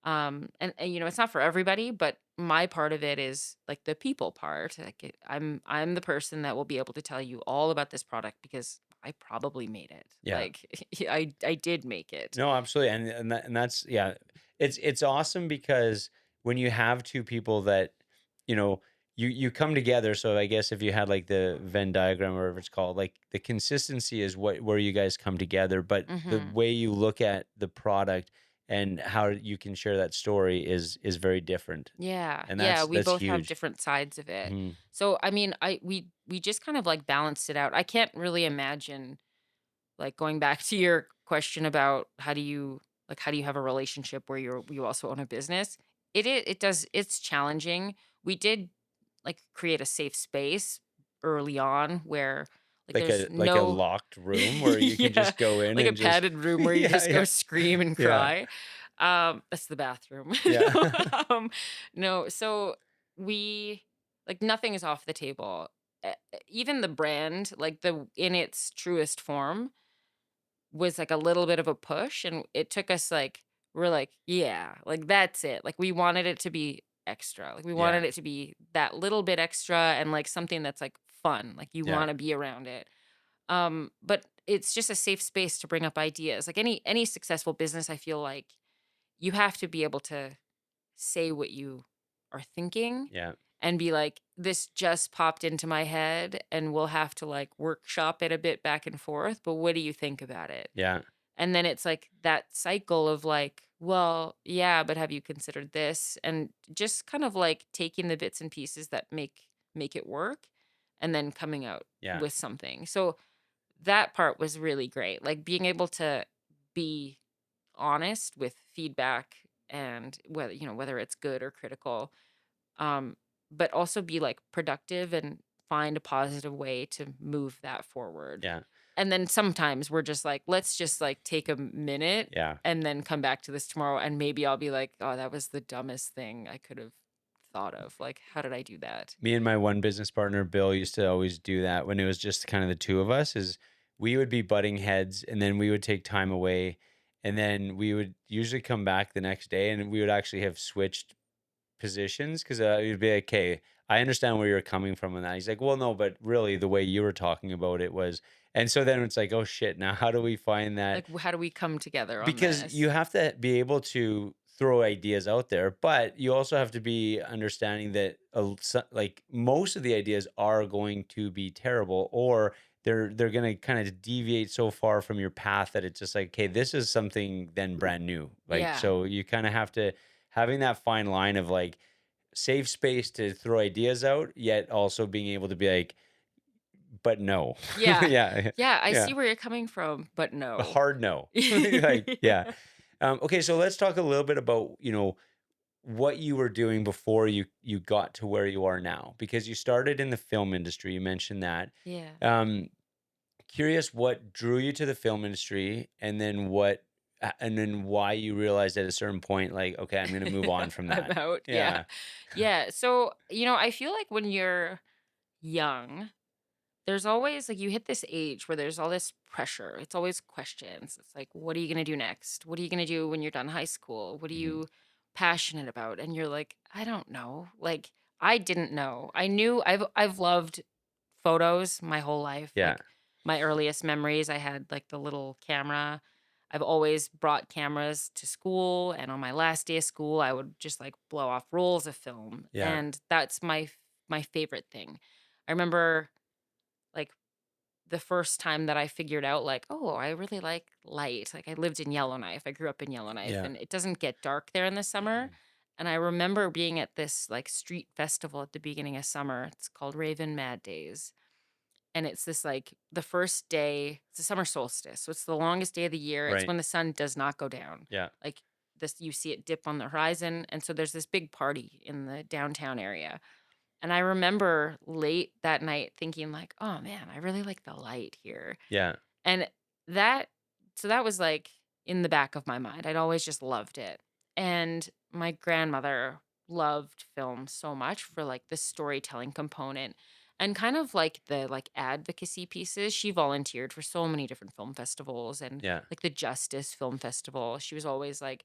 And it's not for everybody, but my part of it is like the people part. I'm the person that will be able to tell you all about this product because I probably made it. Yeah. Like I did make it. No, absolutely, and that's yeah, it's awesome because when you have two people that, you know, you come together. So I guess if you had like the Venn diagram or whatever it's called, like the consistency is what where you guys come together, but the Mhm. way you look at the product and how you can share that story is very different, Yeah. and Yeah, we that's both have huge. different sides of it. Mhm. So I mean, we just kind of like balanced it out. I can't really imagine like going back to your question about how do you have a relationship where you also own a business? It's challenging. We did like create a safe space early on where like there's Like a no locked room where you can yeah, just go in like a and just padded room where you yeah, just go yeah, scream and yeah, cry. That's the bathroom. yeah, um, no, so we like nothing is off the table. Even the brand, like the in its truest form, was like a little bit of a push, and it took us like we're like, "Yeah, like that's it." Like we wanted it to be extra. Like we yeah, wanted it to be that little bit extra and like something that's like fun. Like you yeah, want to be around it. But it's just a safe space to bring up ideas. Like any successful business, I feel like you have to be able to say what you are thinking yeah, and be like, "This just popped into my head, and we'll have to, like, workshop it a bit back and forth, but what do you think about it?" yeah, And then it's, like, that cycle of, like, "Well, yeah, but have you considered this?" And just kind of, like, taking the bits and pieces that make it work, and then coming out yeah, with something. So, that part was really great, like, being able to be honest with feedback and whether it's good or critical, um, but also be like productive and find a positive way to move that forward. yeah, And then sometimes we're just like, let's just like take a minute yeah. and then come back to this tomorrow. And maybe I'll be like, oh, that was the dumbest thing I could have thought of. Like, how did I do that? Me and my one business partner, Bill, used to always do that when it was just kind of the two of us, is we would be butting heads and then we would take time away. And then we would usually come back the next day and we would actually have switched positions because you'd be like, okay, I understand where you're coming from on that. He's like, well, no, but really the way you were talking about it was, and so then it's like, oh shit, now how do we find that? Like, how do we come together on Because you this? have to be able to throw ideas out there, but you also have to be understanding that like most of the ideas are going to be terrible, or they're going to kind of deviate so far from your path that it's just like, okay, this is something then brand new. Like Yeah. so, you kind of have to having that fine line of like safe space to throw ideas out, yet also being able to be like, but no, Yeah. yeah, Yeah. I yeah. see where you're coming from, but A no. hard no. Like, yeah. Okay, so let's talk a little bit about, what you were doing before you got to where you are now, because you started in the film industry. You mentioned that. Yeah. Um, Curious what drew you to the film industry, and then and then why you realized at a certain point, like, okay, I'm going to move on from I'm that. out. Yeah. Yeah. Yeah. So, I feel like when you're young, there's always like you hit this age where there's all this pressure. It's always questions. It's like, what are you going to do next? What are you going to do when you're done high school? What are Mhm. you passionate about? And you're like, I don't know. Like, I didn't know. I knew I've loved photos my whole life. Yeah. Like my earliest memories, I had like the little camera. I've always brought cameras to school, and on my last day of school, I would just like blow off rolls of film, Yeah. and that's my favorite thing. I remember like the first time that I figured out like, oh, I really like light. Like I lived in Yellowknife. I grew up in Yellowknife Yeah. and it doesn't get dark there in the summer. And I remember being at this like street festival at the beginning of summer. It's called Raven Mad Days. And it's this like the first day, it's the summer solstice. So it's the longest day of the year. It's Right. when the sun does not go down. Yeah. Like this you see it dip on the horizon, and so there's this big party in the downtown area. And I remember late that night thinking like, "Oh man, I really like the light here." Yeah. And that so that was, like, in the back of my mind. I'd always just loved it. And my grandmother loved film so much for, like, the storytelling component and kind of, like, the, like, advocacy pieces. She volunteered for so many different film festivals and, Yeah. like, the Justice Film Festival. She was always, like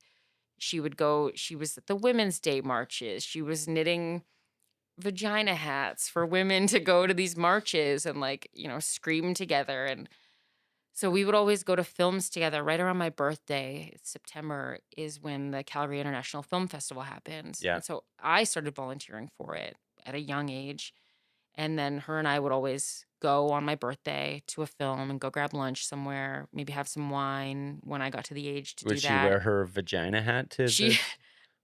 she was at the Women's Day marches. She was knitting vagina hats for women to go to these marches and, like, scream together. And so we would always go to films together right around my birthday. September is when the Calgary International Film Festival happens. Yeah. And so I started volunteering for it at a young age. And then her and I would always go on my birthday to a film and go grab lunch somewhere, maybe have some wine when I got to the age to Would do she that. wear her vagina hat to She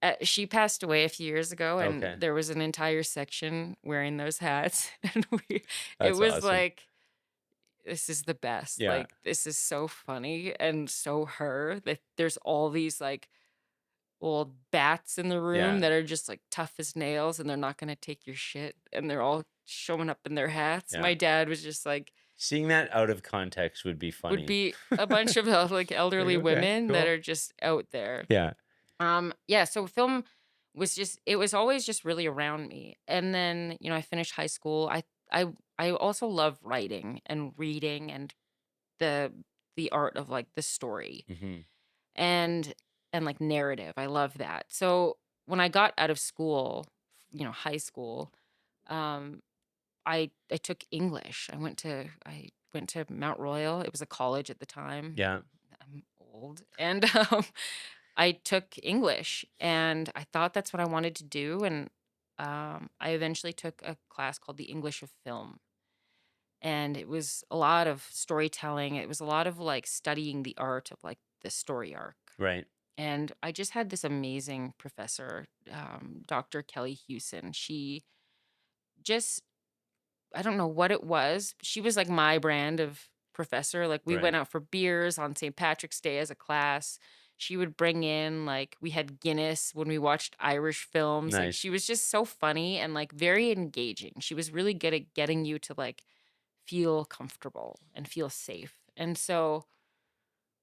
this? she passed away a few years ago, and Okay. there was an entire section wearing those hats, and it That's was awesome. like, "This is the best." Yeah. Like, this is so funny and so her that there's all these, like, old bats in the room Yeah. that are just, like, tough as nails, and they're not gonna take your shit, and they're all showing up in their hats. Yeah. My dad was just like Seeing that out of context would be would funny. be a bunch of, like, Like, elderly okay, women that cool. are just out there. Yeah. Yeah, so film was just it was always just really around me. And then, I finished high school. I also love writing and reading and the the art of like the story Mhm. and like narrative. I love that. So when I got out of school, high school, um I took English. I went to Mount Royal. It was a college at the time. Yeah. I'm old. And I took English and I thought that's what I wanted to do. And I eventually took a class called the English of Film. And it was a lot of storytelling. It was a lot of like studying the art of like the story arc. Right. And I just had this amazing professor, Dr. Kelly Hewson. She just I don't know what it was. She was like my brand of professor. Like we went Right. out for beers on St. Patrick's Day as a class. She would bring in like we had Guinness when we watched Irish films. Like Nice. she was just so funny and like very engaging. She was really good at getting you to like feel comfortable and feel safe. And so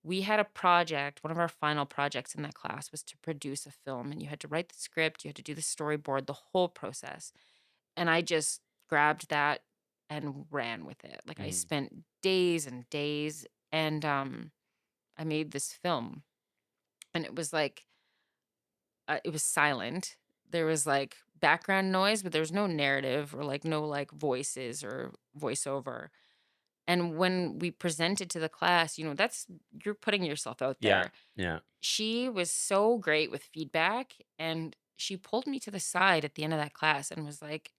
we had a project, one of our final projects in that class was to produce a film and you had to write the script, you had to do the storyboard, the whole process. And I just grabbed that and ran with it. Like, I Mhm. spent days and days, and, I made this film, and it was like, it was silent. There was, like, background noise, but there was no narrative or, like, no, like, voices or voiceover. And when we presented to the class, that's you're putting yourself out Yeah. there. Yeah. She was so great with feedback, and she pulled me to the side at the end of that class and was like,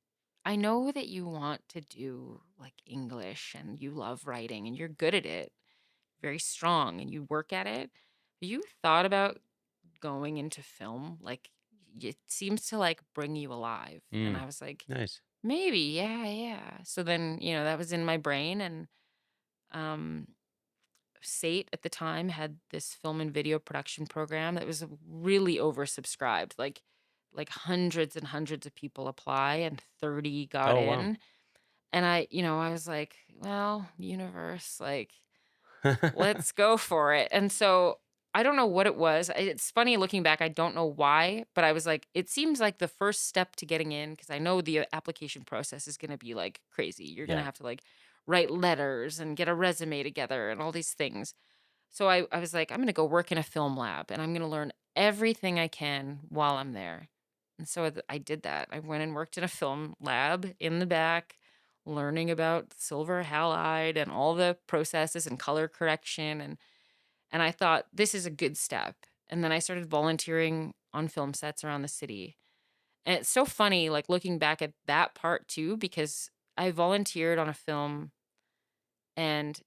"I know that you want to do, like, English and you love writing and you're good at it, very strong, and you work at it. You thought about going into film? Like, it seems to, like, bring you alive." And Mm. I was like, Nice. "Maybe, yeah, yeah." So then, that was in my brain, and, um SATE at the time had this film and video production program that was really oversubscribed. Like hundreds and hundreds of people apply and 30 got Oh, wow. in. And I was like, well, universe, like, let's go for it. And so I don't know what it was. It's funny looking back. I don't know why, but I was like, it seems like the first step to getting in, because I know the application process is going to be like crazy. You're going to Yeah. have to like write letters and get a resume together and all these things. So I was like, I'm going to go work in a film lab and I'm going to learn everything I can while I'm there. And so I did that. I went and worked in a film lab in the back, learning about silver halide and all the processes and color correction. And I thought, this is a good step. And then I started volunteering on film sets around the city. And it's so funny, like looking back at that part too, because I volunteered on a film and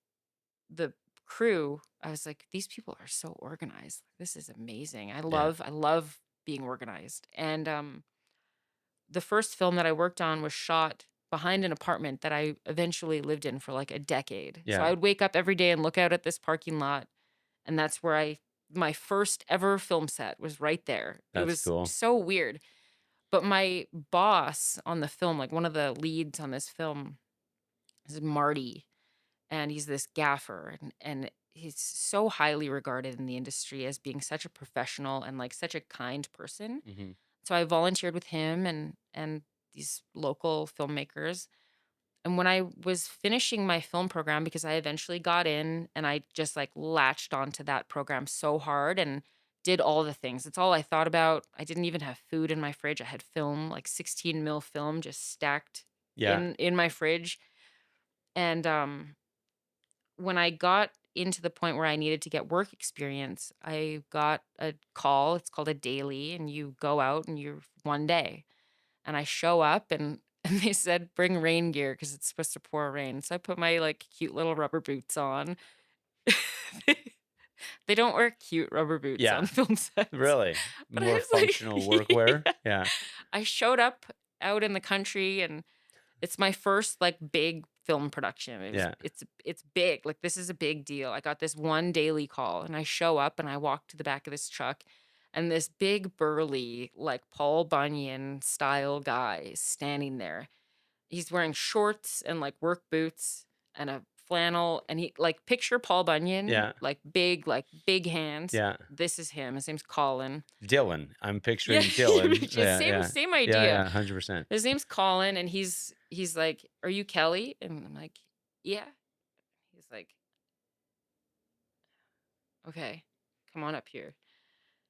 the crew, I was like, "These people are so organized. This is amazing." Yeah. I love being organized. And, the first film that I worked on was shot behind an apartment that I eventually lived in for, like, a decade. So I Yeah. would wake up every day and look out at this parking lot, and that's where I my first ever film set was right there. It That's was cool. so weird. But my boss on the film, like one of the leads on this film, is Marty, and he's this gaffer, and he's so highly regarded in the industry as being such a professional and like such a kind person. Mhm. So I volunteered with him and these local filmmakers. And when I was finishing my film program, because I eventually got in and I just like latched onto that program so hard and did all the things. It's all I thought about. I didn't even have food in my fridge. I had film, like 16 mil film just stacked Yeah. in my fridge. And when I got into the point where I needed to get work experience, I got a call. It's called a daily, and you go out and you're one day. And I show up and and they said, "Bring rain gear because it's supposed to pour rain." So I put my, like, cute little rubber boots on. They don't wear cute rubber boots on Yeah. film sets. Really? But I More was functional like workwear? yeah. Yeah. I showed up out in the country, and it's my first, like, big film production. Yeah. It's big, like, this is a big deal. I got this one daily call, and I show up, and I walk to the back of this truck, and this big burly, like, Paul Bunyan style guy is standing there. He's wearing shorts and, like, work boots and a flannel, and he like, picture Paul Bunyan, Yeah. like, big hands. Yeah. This is him. His name's Colin. Dylan. I'm Yeah, picturing Dylan. just Yeah, same yeah. same Yeah, idea. yeah, 100%. His name's Colin, and he's like, "Are you Kelly?" And I'm like, "Yeah." He's like, "Okay, come on up here."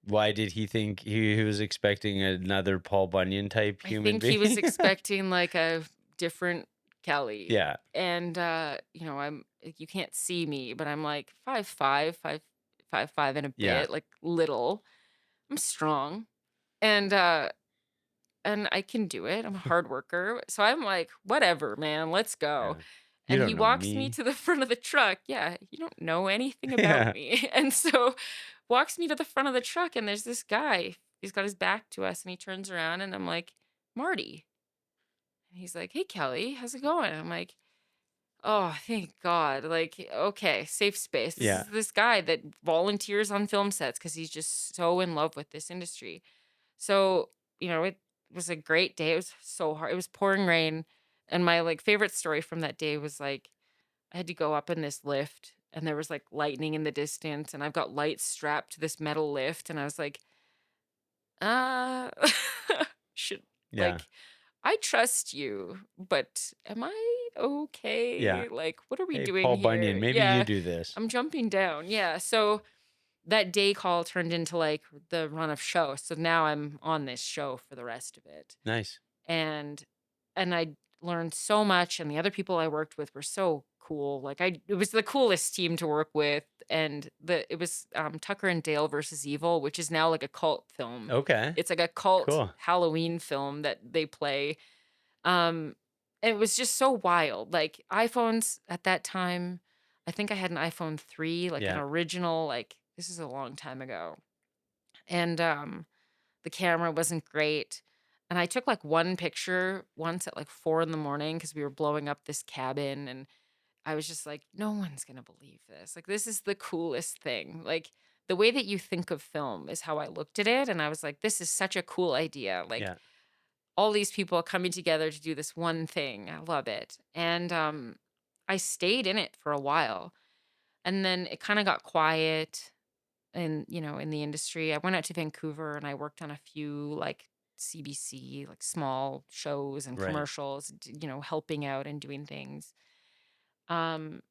Why did he think he was expecting another Paul Bunyan type I human think he was being? expecting like a different Kelly. Yeah. And I'm like, you can't see me, but I'm like 5'5", 5'5" and a Yeah. bit, like little. I'm strong. And and I can do it. I'm a hard worker. So I'm like, whatever, man, let's go. Yeah. You And he don't know walks me me. to the front of the truck. Yeah, you don't know anything about Yeah. me. And so walks me to the front of the truck, and there's this guy. He's got his back to us, and he turns around, and I'm like, Marty. And he's like, "Hey, Kelly, how's it going?" I'm like, "Oh, thank God. Like, okay, safe space. This Yeah. is this guy that volunteers on film sets because he's just so in love with this industry." So, it was a great day. It was so hard. It was pouring rain. And my like favorite story from that day was like I had to go up in this lift and there was like lightning in the distance and I've got lights strapped to this metal lift and I was like, uh should Yeah. like I trust you, but am I Yeah. okay? Like, what are we Hey, doing Paul here? Bunyan, maybe you Yeah, do this. I'm jumping down. Yeah. So that day call turned into like the run of show. So now I'm on this show for the rest of it. Nice. And I learned so much and the other people I worked with were so cool. Like it was the coolest team to work with and it was Tucker and Dale versus Evil, which is now like a cult film. Okay. It's like a cult Cool. Halloween film that they play. Um and it was just so wild. Like iPhones at that time, I think I had an iPhone 3, like an Yeah. original, like this is a long time ago. And the camera wasn't great. And I took like one picture once at like 4 in the morning because we were blowing up this cabin. And I was just like, no one's going to believe this. Like, this is the coolest thing. Like, the way that you think of film is how I looked at it. And I was like, this is such a cool idea. Like, Yeah. all these people coming together to do this one thing. I love it. And I stayed in it for a while. And then it kind of got quiet in the industry. I went out to Vancouver and I worked on a few like CBC, like small shows and Right. commercials, helping out and doing things. Um,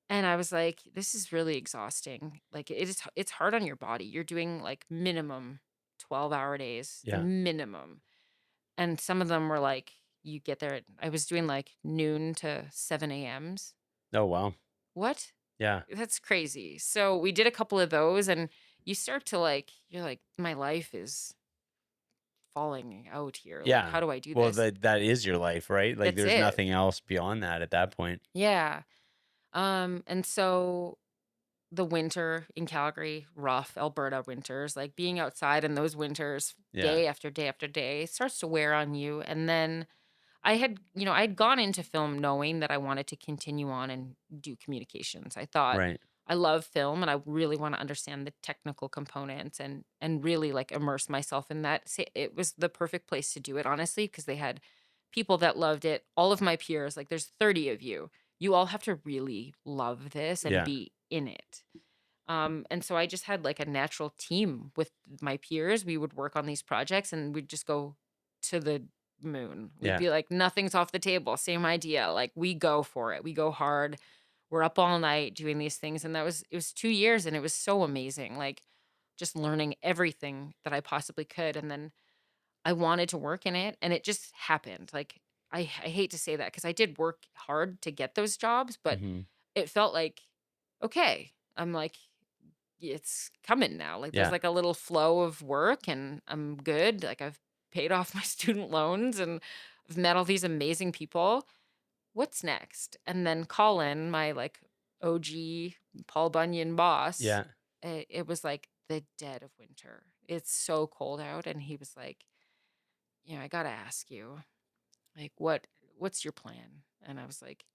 and I was like, this is really exhausting. Like it's hard on your body. You're doing like minimum 12-hour days, Yeah. minimum. And some of them were like, you get there. I was doing like noon to 7 a.m.s. Oh, wow. What? Yeah. That's crazy. So we did a couple of those and you start to like, you're like, my life is falling out here. Like, Yeah. how do I do Well, this? that is your life, right? Like, That's there's it. nothing else beyond that at that point. Yeah. And so the winter in Calgary, rough Alberta winters, like being outside in those winters, Yeah. day after day after day, starts to wear on you. And then I'd gone into film knowing that I wanted to continue on and do communications. I thought, Right. I love film and I really want to understand the technical components and really like immerse myself in that. It was the perfect place to do it, honestly, because they had people that loved it. All of my peers, like there's 30 of you. You all have to really love this and Yeah. be in it. And so I just had like a natural team with my peers. We would work on these projects and we'd just go to the moon. We'd Yeah. be like, nothing's off the table. Same idea. Like we go for it. We go hard. We're up all night doing these things. And it was 2 years and it was so amazing. Like just learning everything that I possibly could. And then I wanted to work in it and it just happened. Like I hate to say that because I did work hard to get those jobs, but Mhm. it felt like, okay, I'm like, it's coming now. Like there's Yeah. like a little flow of work and I'm good. Like I've paid off my student loans and I've met all these amazing people. What's next? And then Colin, my like OG Paul Bunyan boss, Yeah. it was like the dead of winter. It's so cold out. And he was like, I gotta ask you, like, what's your plan? And I was like,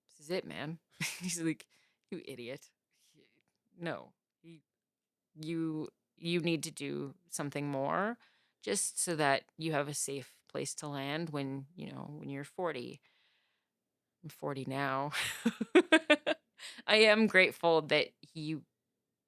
this is it, man. He's like, you idiot. No, you you need to do something more just so that you have a safe place to land when when you're 40. I'm 40 now. I am grateful that he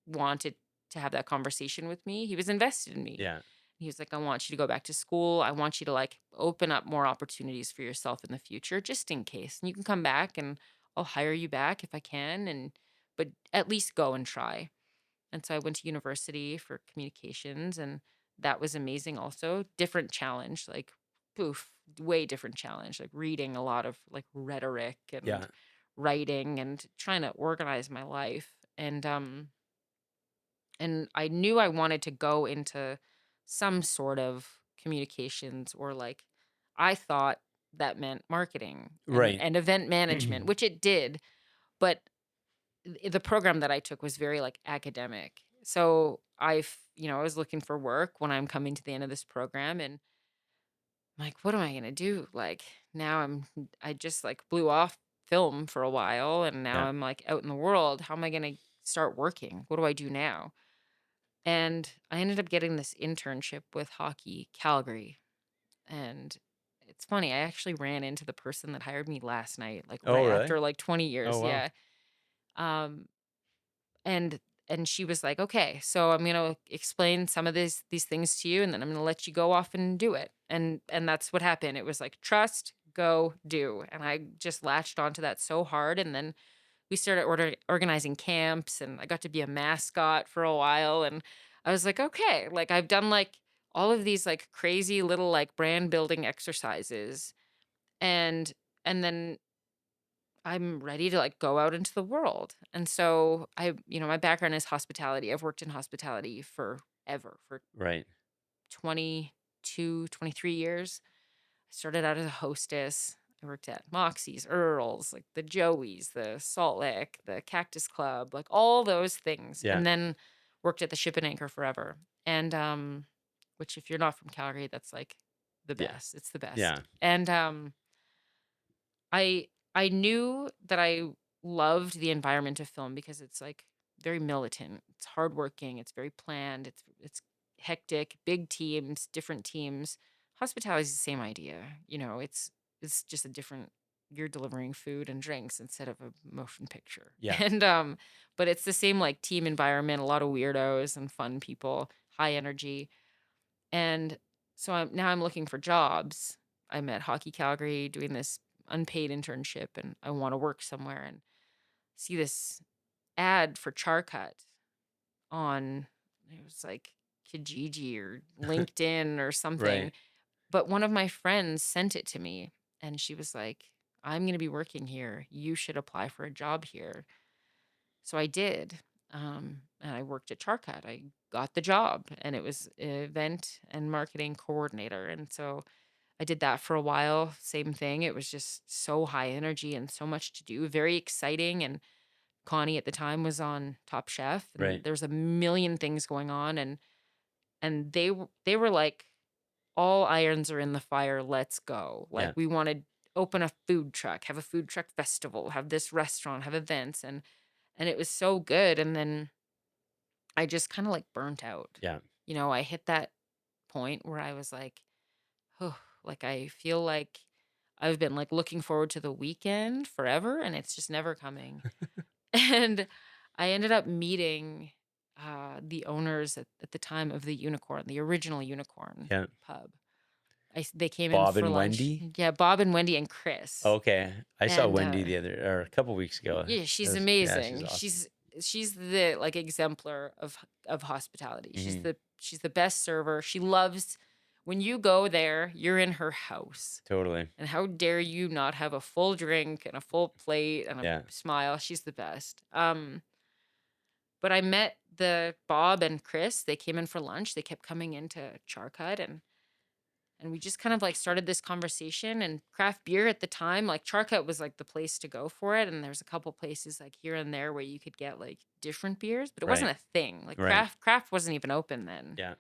wanted to have that conversation with me. He was invested in me. Yeah. He was like, I want you to go back to school. I want you to like open up more opportunities for yourself in the future just in case, and you can come back and I'll hire you back if I can, and but at least go and try. And so I went to university for communications, and that was amazing also. Different challenge, like poof, way different challenge, like reading a lot of like rhetoric and Yeah. writing and trying to organize my life. And I knew I wanted to go into some sort of communications or like I thought that meant marketing and Right. event management, which it did, but the program that I took was very like academic. So I was looking for work when I'm coming to the end of this program and I'm like, what am I going to do? Like now I just like blew off film for a while and now Yeah. I'm like out in the world. How am I going to start working? What do I do now? And I ended up getting this internship with Hockey Calgary. And it's funny, I actually ran into the person that hired me last night, like Oh, right really? after like 20 Oh, years. wow. Yeah. Um, and and she was like, "Okay, so I'm going to explain some of these things to you and then I'm going to let you go off and do it." And that's what happened. It was like trust, go, do. And I just latched onto that so hard and then we started organizing camps and I got to be a mascot for a while and I was like, "Okay, like I've done like all of these like crazy little like brand building exercises and then I'm ready to like go out into the world." And so my background is hospitality. I've worked in hospitality forever, for Right. 22, 23 years. I started out as a hostess. I worked at Moxie's, Earl's, like the Joey's, the Salt Lick, the Cactus Club, like all those things. Yeah. And then worked at the Ship and Anchor forever. And which if you're not from Calgary, that's like the Yeah. best. It's the best. Yeah. And I knew that I loved the environment of film because it's like very militant. It's hardworking. It's very planned. It's hectic. Big teams, different teams. Hospitality is the same idea. It's just a different. You're delivering food and drinks instead of a motion picture. Yeah. And but it's the same like team environment. A lot of weirdos and fun people, high energy. And so I'm looking for jobs. I'm at Hockey Calgary doing this unpaid internship and I want to work somewhere and see this ad for Charcut on it was like Kijiji or LinkedIn or something. Right. But one of my friends sent it to me and she was like, I'm going to be working here. You should apply for a job here. So I did. And I worked at Charcut. I got the job and it was event and marketing coordinator. And so I did that for a while. Same thing. It was just so high energy and so much to do. Very exciting. And Connie at the time was on Top Chef and Right. there's a million things going on. And they were like, all irons are in the fire. Let's go. Like Yeah. we want to open a food truck, have a food truck festival, have this restaurant, have events. and it was so good, and then I just kinda, like, burnt out. Yeah. I hit that point where I was like, "Oh," like, I feel like I've been, like, looking forward to the weekend forever, and it's just never coming. And I ended up meeting, the owners at the time of the Unicorn, the original Unicorn Yeah. pub. They came in Bob for and lunch. Wendy? Yeah, Bob and Wendy and Chris. Okay. I saw And, Wendy the other or a couple weeks ago. yeah, It she's was yeah, she's amazing. awesome. She's the, like, exemplar of hospitality. Mhm. She's the best server. She loves when you go there, you're in her house. Totally. And how dare you not have a full drink and a full plate and a Yeah. smile? She's the best. But I met the Bob and Chris. They came in for lunch. They kept coming into Charcut, and we just kind of like started this conversation, and craft beer at the time, like Charcut was like the place to go for it. And there's a couple places like here and there where you could get like different beers, but it wasn't Right. a thing. Like Right. craft wasn't even open then. Yeah.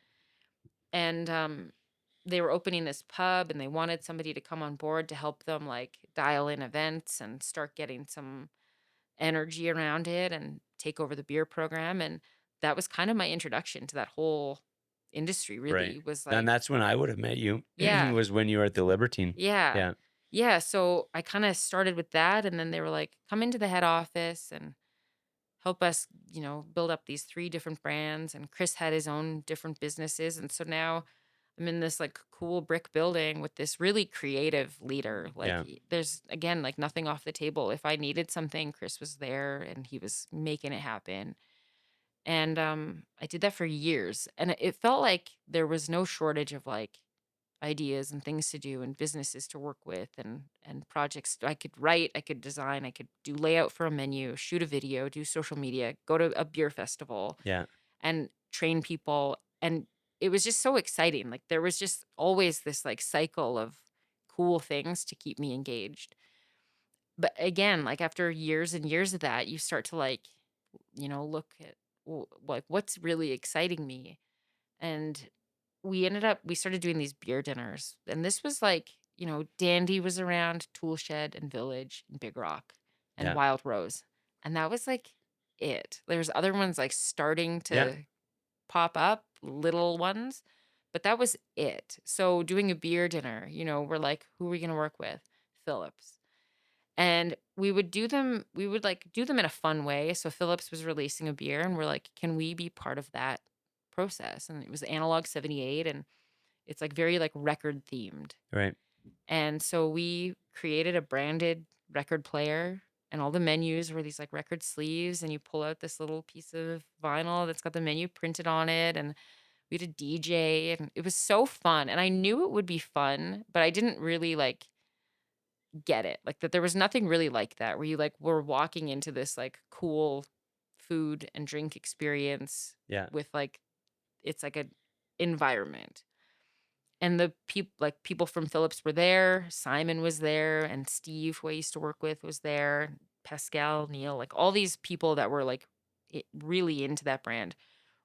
And they were opening this pub, and they wanted somebody to come on board to help them like dial in events and start getting some energy around it and take over the beer program. And that was kind of my introduction to that whole industry, Right. really, was And like, that's when I would have met you, yeah, was when you were at the Libertine. yeah, Yeah. yeah. So I kind of started with that. And then they were like, come into the head office and help us, build up these three different brands. And Chris had his own different businesses. And so now I'm in this like cool brick building with this really creative leader. Like Yeah. there's again like nothing off the table. If I needed something, Chris was there and he was making it happen. And I did that for years. And it felt like there was no shortage of like ideas and things to do and businesses to work with and projects I could write, I could design, I could do layout for a menu, shoot a video, do social media, go to a beer festival Yeah. and train people. And it was just so exciting. Like there was just always this like cycle of cool things to keep me engaged. But again, like after years and years of that, you start to like, look at like what's really exciting me. And we started doing these beer dinners. And this was like, Dandy was around, Toolshed and Village and Big Rock and Yeah. Wild Rose. And that was like it. There's other ones like starting Yeah. to pop up, little ones, but that was it. So doing a beer dinner, we're like, who are we gonna work with? Phillips. And we would like do them in a fun way. So Phillips was releasing a beer and we're like, can we be part of that process? And it was Analog 78 and it's like very like record themed. Right. And so we created a branded record player and all the menus were these like record sleeves and you pull out this little piece of vinyl that's got the menu printed on it and we had a DJ and it was so fun. And I knew it would be fun, but I didn't really like get it. Like that there was nothing really like that where you like were walking into this like cool food and drink experience Yeah. with like it's like a environment. And the people from Phillips were there, Simon was there, and Steve, who I used to work with, was there, Pascal, Neil, like all these people that were like really into that brand.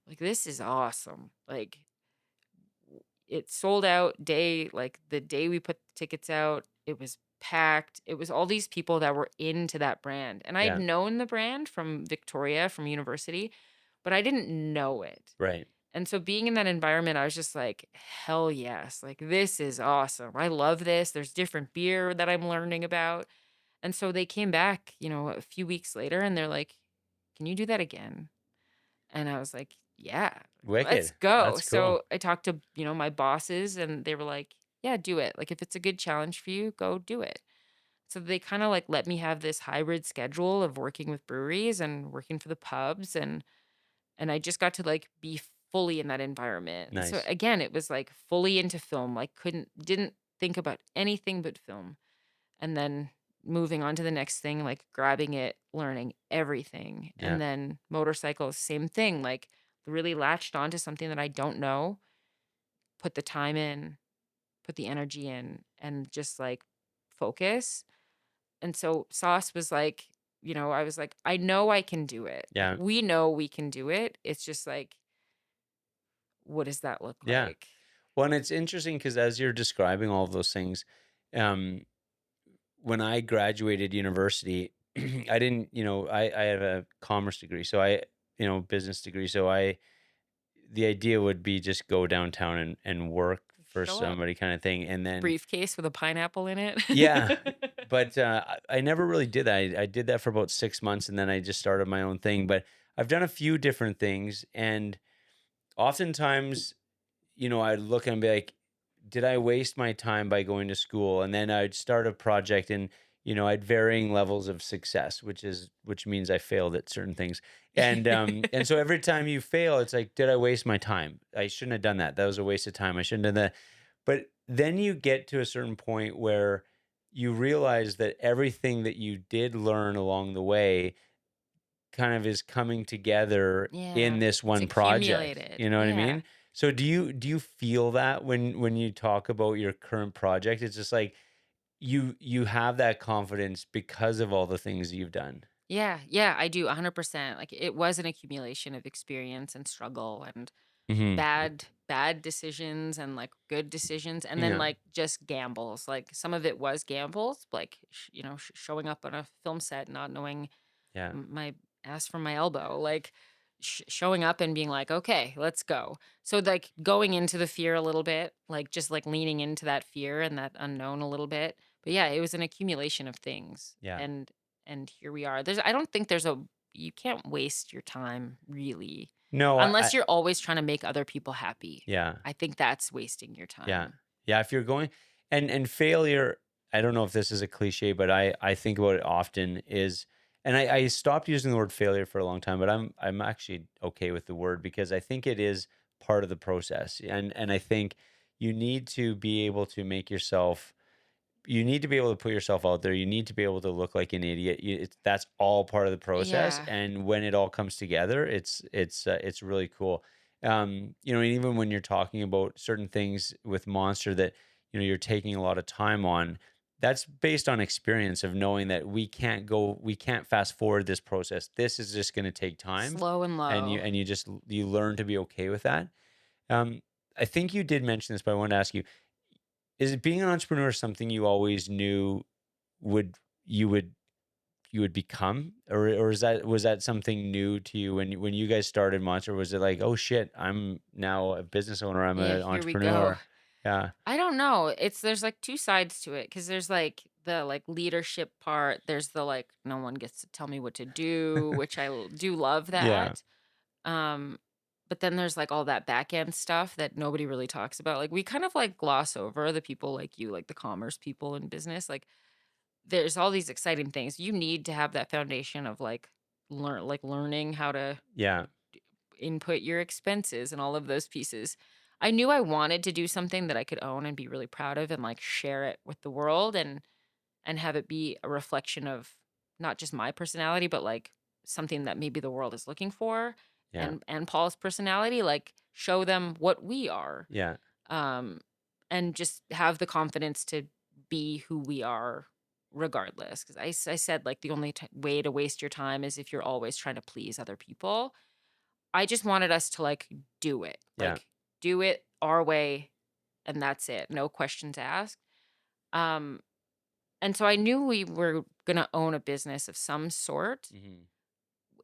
Like this is awesome. Like it sold out like the day we put the tickets out, it was packed. It was all these people that were into that brand. And I'd Yeah. known the brand from Victoria from university, but I didn't know it. Right. And so being in that environment, I was just like, hell yes. Like this is awesome. I love this. There's different beer that I'm learning about. And so they came back, a few weeks later and they're like, can you do that again? And I was like, yeah, like, let's Wicked. go. That's cool. So I talked to, my bosses and they were like, yeah, do it. Like if it's a good challenge for you, go do it. So they kind of like let me have this hybrid schedule of working with breweries and working for the pubs and I just got to like be fully in that environment. And so Nice. again, it was like fully into film. Like didn't think about anything but film. And then moving on to the next thing, like grabbing it, learning everything. Yeah. And then motorcycles, same thing, like really latched onto something that I don't know, put the time in, put the energy in, and just like focus. And so Sauce was like, I was like, I know I can do it. Like Yeah. we know we can do it. It's just like, what does that look Yeah. like? Well, and it's interesting because as you're describing all of those things, um, when I graduated university, I didn't, I have a commerce degree, so business degree. So the idea would be just go downtown and work for Show up. somebody kind of thing. And then, Briefcase with a pineapple in it. yeah, but I never really did that. I did that for about 6 months and then I just started my own thing. But I've done a few different things. And oftentimes, I'd look and be like, did I waste my time by going to school? And then I'd start a project and, I'd varying levels of success, which means I failed at certain things. And so every time you fail, it's like, did I waste my time? I shouldn't have done that. That was a waste of time. I shouldn't have done that. But then you get to a certain point where you realize that everything that you did learn along the way kind of is coming together in Yeah, this it's one project. accumulated. You know what I Yeah. mean? So do you feel that when you talk about your current project? It's just like you have that confidence because of all the things you've done. Yeah, yeah, I do 100%. Like it was an accumulation of experience and struggle and Hmm. bad decisions and like good decisions and then Yeah. like just gambles. Like some of it was gambles, like showing up on a film set not knowing Yeah. my ass from my elbow, like showing up and being like, okay, let's go. So like going into the fear a little bit, like just like leaning into that fear and that unknown a little bit. But yeah, it was an accumulation of things, Yeah. and here we are. I don't think there's a you can't waste your time really, No, I unless you're always trying to make other people happy. yeah. I think that's wasting your Yeah. time. Yeah, if you're going and failure, I don't know if this is a cliche, but I think about it often is and I stopped using the word failure for a long time, but I'm actually okay with the word because I think it is part of the process. And I think you need to be able to make yourself you need to be able to put yourself out there. You need to be able to look like an idiot. That's all part of the process. Yeah. And when it all comes together, it's really cool. And even when you're talking about certain things with Monster that you're taking a lot of time on, that's based on experience of knowing that we can't fast forward this process. This is just going to take time, Slow and and you low. and you just you learn to be okay with that. Um, I think you did mention this, but I wanted to ask you: is it being an entrepreneur something you always knew would you would you would become, or was that something new to you when you guys started Monster? Was it like, oh shit, I'm now a business owner, I'm Yeah, an here we go. entrepreneur? Yeah, I don't know. There's like two sides to it because there's like the like leadership part. There's the like no one gets to tell me what to do, which do love yeah, that. Um, but then there's like all that back end stuff that nobody really talks about. Like we kind of like gloss over the people like you, like the commerce people in business. Like there's all these exciting things. You need to have that foundation of learning how to yeah, input your expenses and all of those pieces. I knew I wanted to do something that I could own and be really proud of and like share it with the world and have it be a reflection of not just my personality but like something that maybe the world is looking for yeah, and Paul's personality, like show them what we are. yeah, Um and just have the confidence to be who we are regardless, because I said like the only way to waste your time is if you're always trying to please other people. I just wanted us to, like, do it. yeah. Like, do it our way, and that's it, no questions asked. Um, and so I knew we were gonna own a business of some sort. Hmm.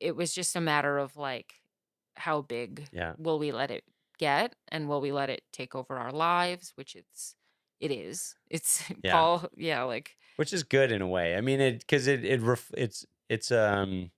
It was just a matter of, like, how big Yeah, will we let it get, and will we let it take over our lives, which it is. It's yeah. Paul, yeah, like, Which is good in a way. I mean, because it's not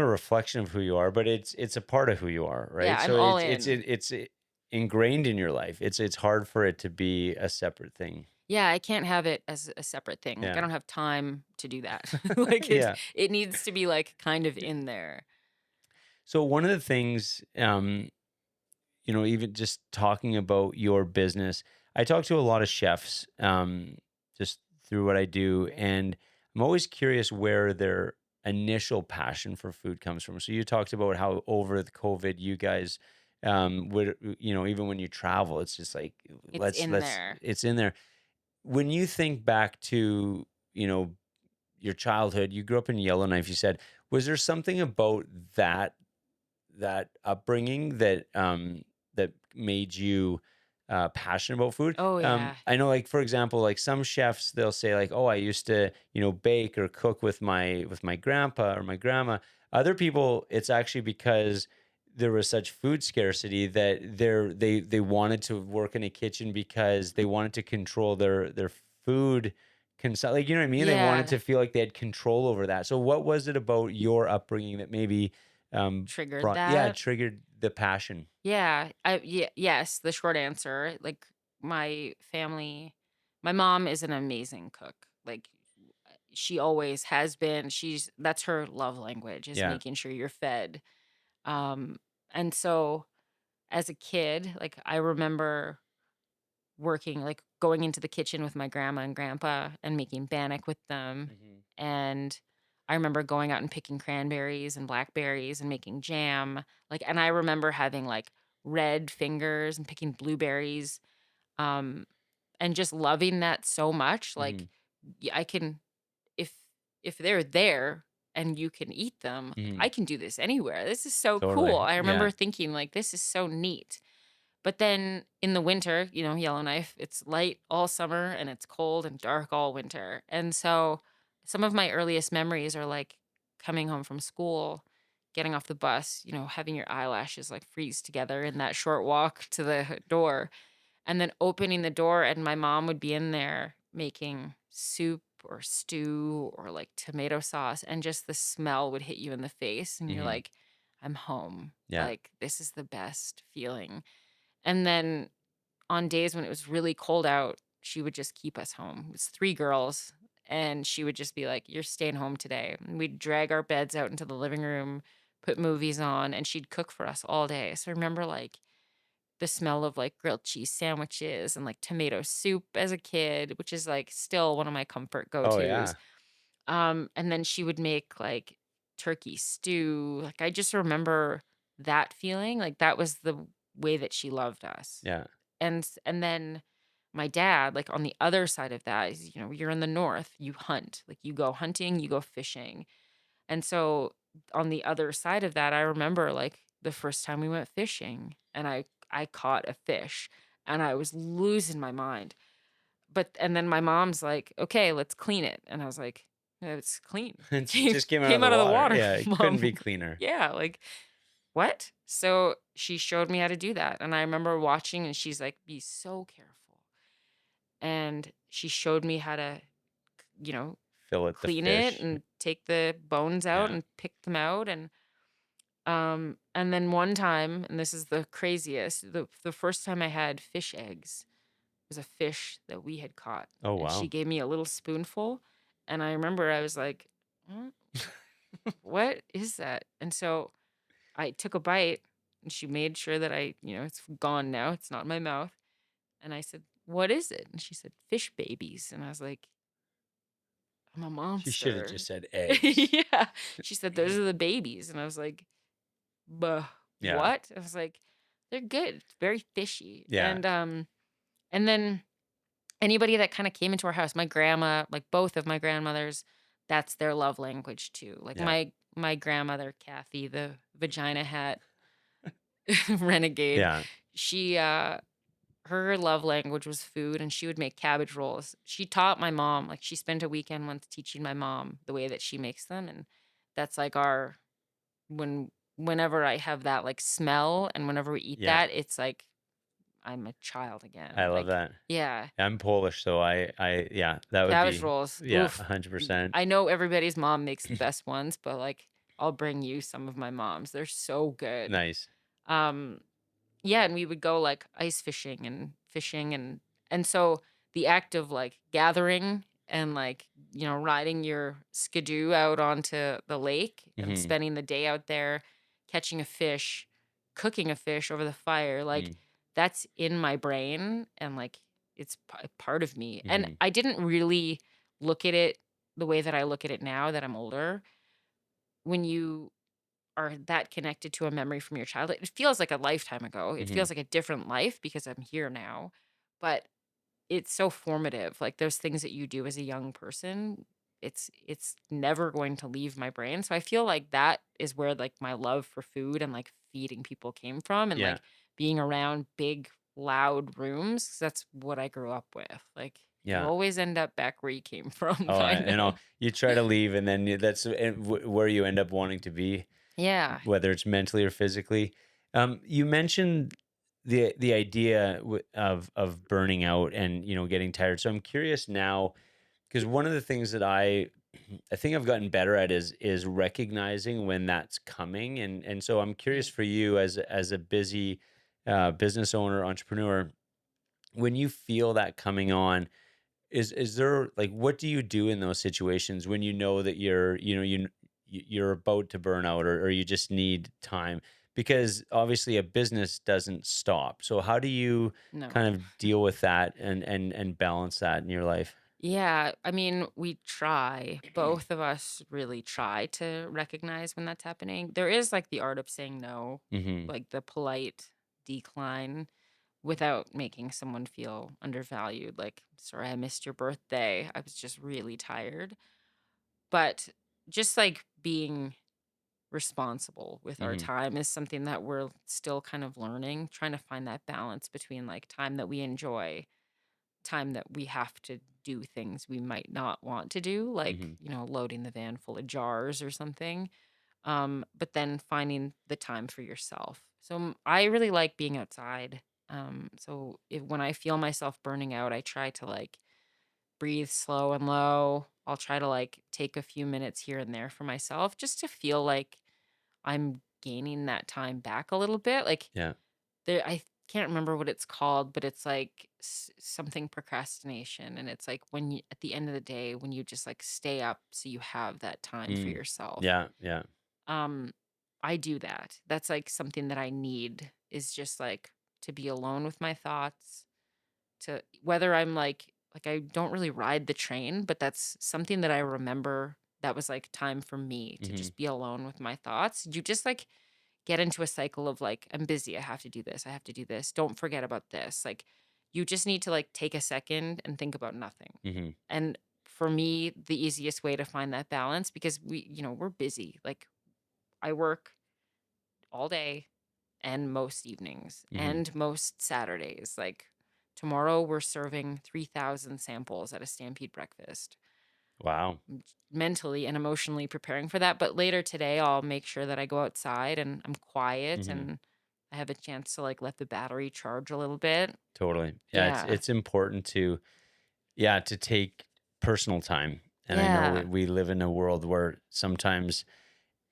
a reflection of who you are, but it's a part of who you are, yeah, right? I'm So all it's in. ingrained in your life. It's hard for it to be a separate thing. Yeah, I can't have it as a separate thing, like, I Yeah. don't have time to do that. Like, Yeah. it needs to be, like, kind of in there. So one of the things, even just talking about your business, I talk to a lot of chefs, just through what I do, and I'm always curious where their initial passion for food comes from. So you talked about how over the COVID, you guys would, even when you travel, it's just like It's in let's there. it's in there. When you think back to, you know, your childhood, you grew up in Yellowknife, you said, was there something about that upbringing that that made you passionate about food. Oh, yeah. I know, like for example, like some chefs, they'll say like, "Oh, I used to, bake or cook with my grandpa or my grandma." Other people, it's actually because there was such food scarcity that they wanted to work in a kitchen because they wanted to control their food like, you know what I mean? They wanted Yeah. to feel like they had control over that. So what was it about your upbringing that maybe Triggered brought yeah, that. triggered the passion? Yes, the short answer, like, my family my mom is an amazing cook, like, she always has been, that's her love language, is Yeah. making sure you're fed, um, and so, as a kid, like, I remember working like, going into the kitchen with my grandma and grandpa and making bannock with them, Mhm. and I remember going out and picking cranberries and blackberries and making jam, like, and I remember having, like, red fingers and picking blueberries, um, and just loving that so much, like, Mhm. I can if they're there and you can eat them, like, I Mhm. can do this anywhere, this is so cool. Totally. I Yeah. remember thinking, like, "This is so neat." But then in the winter, Yellowknife, it's light all summer and it's cold and dark all winter. And so some of my earliest memories are like coming home from school, getting off the bus, having your eyelashes like freeze together in that short walk to the door, and then opening the door and my mom would be in there making soup or stew or like tomato sauce, and just the smell would hit you in the face and you're Mhm. like, I'm home. Yeah. Like, this is the best feeling. And then on days when it was really cold out, she would just keep us home. It was 3 girls, and she would just be like, "You're staying home today." And we'd drag our beds out into the living room, put movies on, and she'd cook for us all day. So I remember, like, the smell of, like, grilled cheese sandwiches and, like, tomato soup as a kid, which is, like, still one of my comfort Oh, go-tos. yeah. And then she would make, like, turkey stew. Like, I just remember that feeling, like, that was the way that she loved us. Yeah. And then my dad, like, on the other side of that is, you're in the North, you hunt. Like, you go hunting, you go fishing. And so on the other side of that, I remember, like, the first time we went fishing and I caught a fish and I was losing my mind. And then my mom's like, "Okay, let's clean it." And I was like, "No, it's clean. It Came just came out of came the out of the water. water, Yeah, it couldn't mom." be cleaner. Yeah, like, "What?" So she showed me how to do that, and I remember watching and she's like, "Be so careful." And she showed me how to, you know, Fillet the clean it fish. and take the bones out Yeah. and pick them out, and then one time, and this is the craziest, the first time I had fish eggs was a fish that we had caught, Oh, and she wow. gave me a little spoonful, and I remember I was like, "Mm, what is that?" And so I took a bite, and she made sure that it's gone now, it's not in my mouth, and I said, "What is it?" And she said, "Fish babies," and I was like, "I'm a She should have monster." just said eggs. Yeah. She said, "Those are the babies," and I was like, "Buh, Yeah. what?" I was like, "They're good, it's very fishy," Yeah. and then anybody that kinda came into our house, my grandma, like, both of my grandmothers, that's their love language too. Like, Yeah. my grandmother, Kathy, the vagina hat renegade, Yeah. she, her love language was food, and she would make cabbage rolls. She taught my mom, like, she spent a weekend once teaching my mom the way that she makes them, and that's, like, our whenever I have that, like, smell and whenever we eat Yeah. that, it's like I'm a child I again, love like, that. yeah. I'm Polish, so yeah, that would Cabbage be rolls, yeah, oof. 100%. I know everybody's mom makes the best ones, but, like, I'll bring you some of my mom's, they're so good. Nice. Um, yeah, and we would go, like, ice fishing and fishing, and so the act of, like, gathering and, like, riding your skidoo out onto the lake and Mhm. spending the day out there, catching a fish, cooking a fish over the fire, like, Mm. that's in my brain and, like, it's part of me, and Mhm. I didn't really look at it the way that I look at it now that I'm older. When you are that connected to a memory from your childhood, it feels like a lifetime ago. It Mhm. feels like a different life because I'm here now, but it's so formative. Like, those things that you do as a young person, it's never going to leave my brain. So I feel like that is where, like, my love for food and, like, feeding people came from, and, Yeah. like, being around big loud rooms 'cause that's what I grew up with. Like, you Yeah. always end up back where you came from, Oh, kind of. you try to leave, and then that's where you end up wanting to be, Yeah. whether it's mentally or physically. You mentioned the idea of burning out and getting tired. So I'm curious now, because one of the things that I think I've gotten better at is recognizing when that's coming, and so I'm curious Yeah. for you as a busy business owner, entrepreneur, when you feel that coming on, is there, like, what do you do in those situations when you know that you're about to burn out, or you just need time? Because obviously a business doesn't stop. So how do you No. kind of deal with that and balance that in your life? Yeah, I mean, we try. Both of us really try to recognize when that's happening. There is like the art of saying no, Mhm. like the polite decline without making someone feel undervalued. Like, sorry, I missed your birthday. I was just really tired. But just like being responsible with our Mhm. time is something that we're still kind of learning, trying to find that balance between like time that we enjoy, time that we have to do things we might not want to do, like, Mhm. loading the van full of jars or something. But then finding the time for yourself. So I really like being outside. So when I feel myself burning out, I try to like breathe slow and low. I'll try to like take a few minutes here and there for myself just to feel like I'm gaining that time back a little bit. Like Yeah. I can't remember what it's called, but it's like something procrastination, and it's like when you at the end of the day when you just like stay up so you have that time for Mm. yourself. Yeah, yeah. Um, I do that. That's like something that I need is just like to be alone with my thoughts, to whether I'm like I don't really ride the train, but that's something that I remember that was like time for me to Mhm. just be alone with my thoughts. You just like get into a cycle of like, I'm busy. I have to do this. I have to do this. Don't forget about this. Like, you just need to like take a second and think about nothing. Mhm. And for me, the easiest way to find that balance, because we're busy. Like, I work all day and most evenings Mhm. and most Saturdays. Like, tomorrow we're serving 3,000 samples at a Stampede breakfast. Wow. Mentally and emotionally preparing for that, but later today, I'll make sure that I go outside and I'm quiet Mhm. and I have a chance to, like, let the battery charge a little bit. Totally. Yeah, it's Yeah. it's important to, yeah, to take personal time. And I know Yeah. we live in a world where sometimes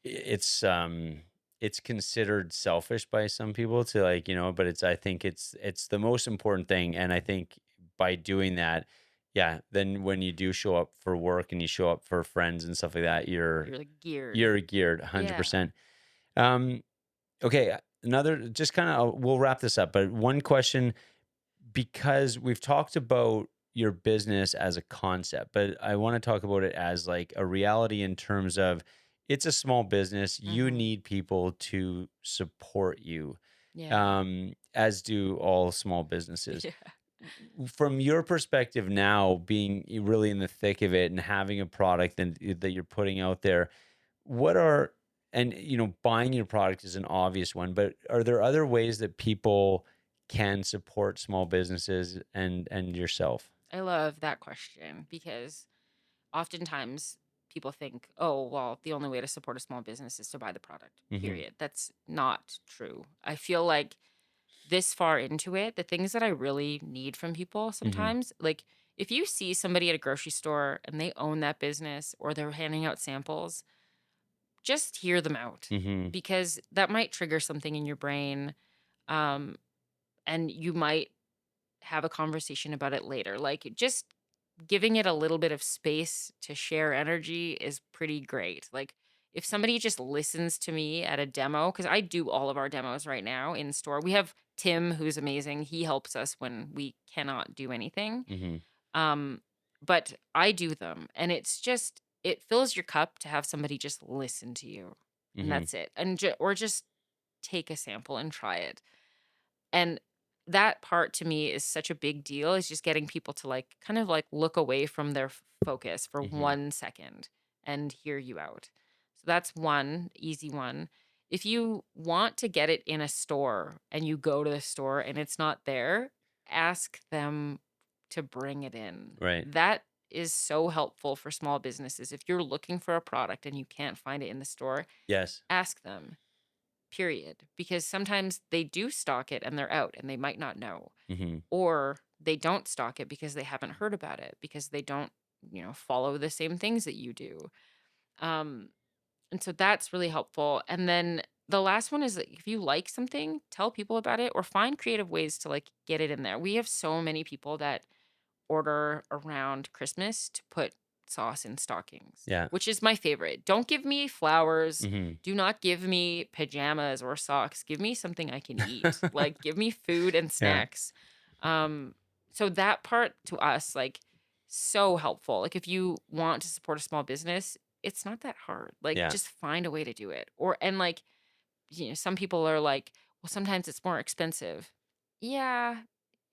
it's considered selfish by some people to, like, but I think it's the most important thing. And I think by doing that, yeah, then when you do show up for work and you show up for friends and stuff like that, you're You're, like, geared. you're geared Yeah. 100%. Um okay, another, just kind of, we'll wrap this up, but one question, because we've talked about your business as a concept, but I want to talk about it as like a reality in terms of, it's a small business. You Mhm. need people to support you, Yeah. as do all small businesses. Yeah. From your perspective now, being really in the thick of it and having a product that you're putting out there, what are, and buying your product is an obvious one, but are there other ways that people can support small businesses and yourself? I love that question because oftentimes people think, "Oh, well, the only way to support a small business is to buy the product." Mhm. Period. That's not true. I feel like this far into it, the things that I really need from people Mhm. sometimes, like if you see somebody at a grocery store and they own that business or they're handing out samples, just hear them out Mhm. because that might trigger something in your brain. Um, and you might have a conversation about it later. Like just giving it a little bit of space to share energy is pretty great. Like if somebody just listens to me at a demo, because I do all of our demos right now in store. We have Tim, who's amazing. He helps us when we cannot do anything. Mhm. Um, but I do them, and it's just it fills your cup to have somebody just listen to you, and Mhm. that's it. And or just take a sample and try it. And that part to me is such a big deal, is just getting people to, like, kind of, like, look away from their focus for Mhm. 1 second and hear you out. So that's one easy one. if you want to get it in a store and you go to the store and it's not there, ask them to bring it in. Right. That is so helpful for small businesses. If you're looking for a product and you can't find it in the store, Yes. ask them, period. Because sometimes they do stock it and they're out and they might not know. Mm-hmm. Or they don't stock it because they haven't heard about it, because they don't, follow the same things that you do. Um, and so that's really helpful. And then the last one is that if you like something, tell people about it or find creative ways to like get it in there. We have so many people that order around Christmas to put sauce in stockings, Yeah. which is my favorite. Don't give me flowers. Mm-hmm. Do not give me pajamas or socks. Give me something I can eat. Like give me food and Yeah. snacks. Um, so that part to us, like so helpful. Like if you want to support a small business, it's not that hard. Like Yeah. just find a way to do it. Or and like, some people are like, well, sometimes it's more expensive. Yeah,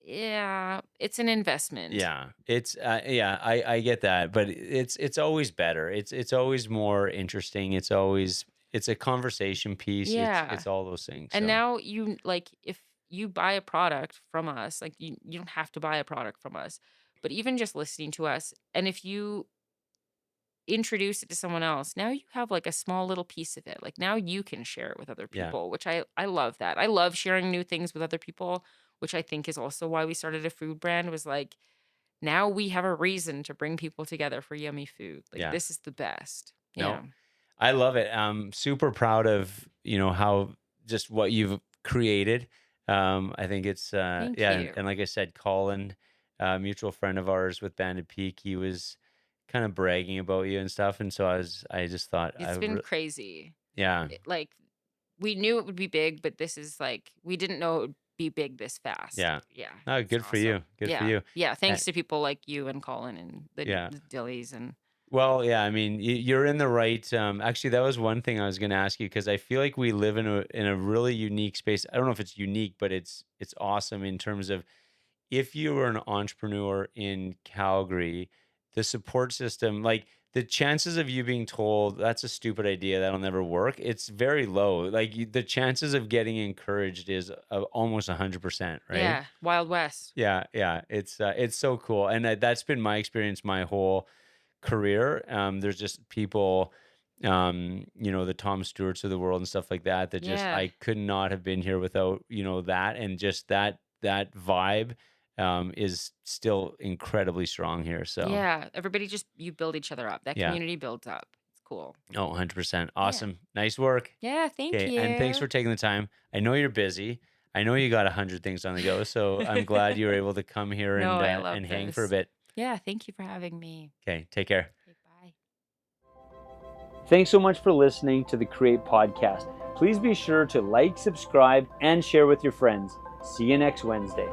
yeah, it's an investment. Yeah, it's yeah, I get that, but it's always better. It's always more interesting. It's a conversation piece. Yeah. It's all those things. And So now you like if you buy a product from us, like you don't have to buy a product from us, but even just listening to us, and if you introduce it to someone else, now you have like a small little piece of it. Like now you can share it with other yeah, people, which I love that. I love sharing new things with other people, which I think is also why we started a food brand, was like now we have a reason to bring people together for yummy food. Like yeah. this is the best. No, Yeah. I love it. I'm super proud of how just what you've created. I think it's Thank yeah, you. and like I said, Colin, mutual friend of ours with Bandit Peak, he was kind of bragging about you and stuff, and so I just thought It's been crazy. yeah, Like we knew it would be big, but this is like we didn't know it would be big this fast. yeah. Yeah, Oh, it's good for you. awesome. Good for Yeah. you. Yeah, Uh, thanks to people like you and Colin and yeah. the Dillies and Well, yeah, I mean, you're in the right. Actually, that was one thing I was going to ask you because I feel like we live in a really unique space. I don't know if it's unique, but it's awesome in terms of if you were an entrepreneur in Calgary, the support system, like the chances of you being told that's a stupid idea that'll never work, it's very low. Like the chances of getting encouraged is almost 100%, right? yeah, Wild West. Yeah, yeah, it's so cool, and that's been my experience my whole career. There's just people, the Tom Stewarts of the world and stuff like that. That just Yeah. I could not have been here without that, and just that vibe is still incredibly strong here. So Yeah, everybody just you build each other up. That yeah, community builds up. It's cool. oh, 100%, Yeah. awesome, nice work. Yeah, thank Okay, and thanks for you. taking the time. I know you're busy. I know you got 100 things on the go, so I'm glad you were able to come here No, I and love hang for a this. bit. Yeah, thank you for having me. Okay, take care. Okay, bye. Thanks so much for listening to the Create Podcast. Please be sure to like, subscribe, and share with your friends. See you next Wednesday.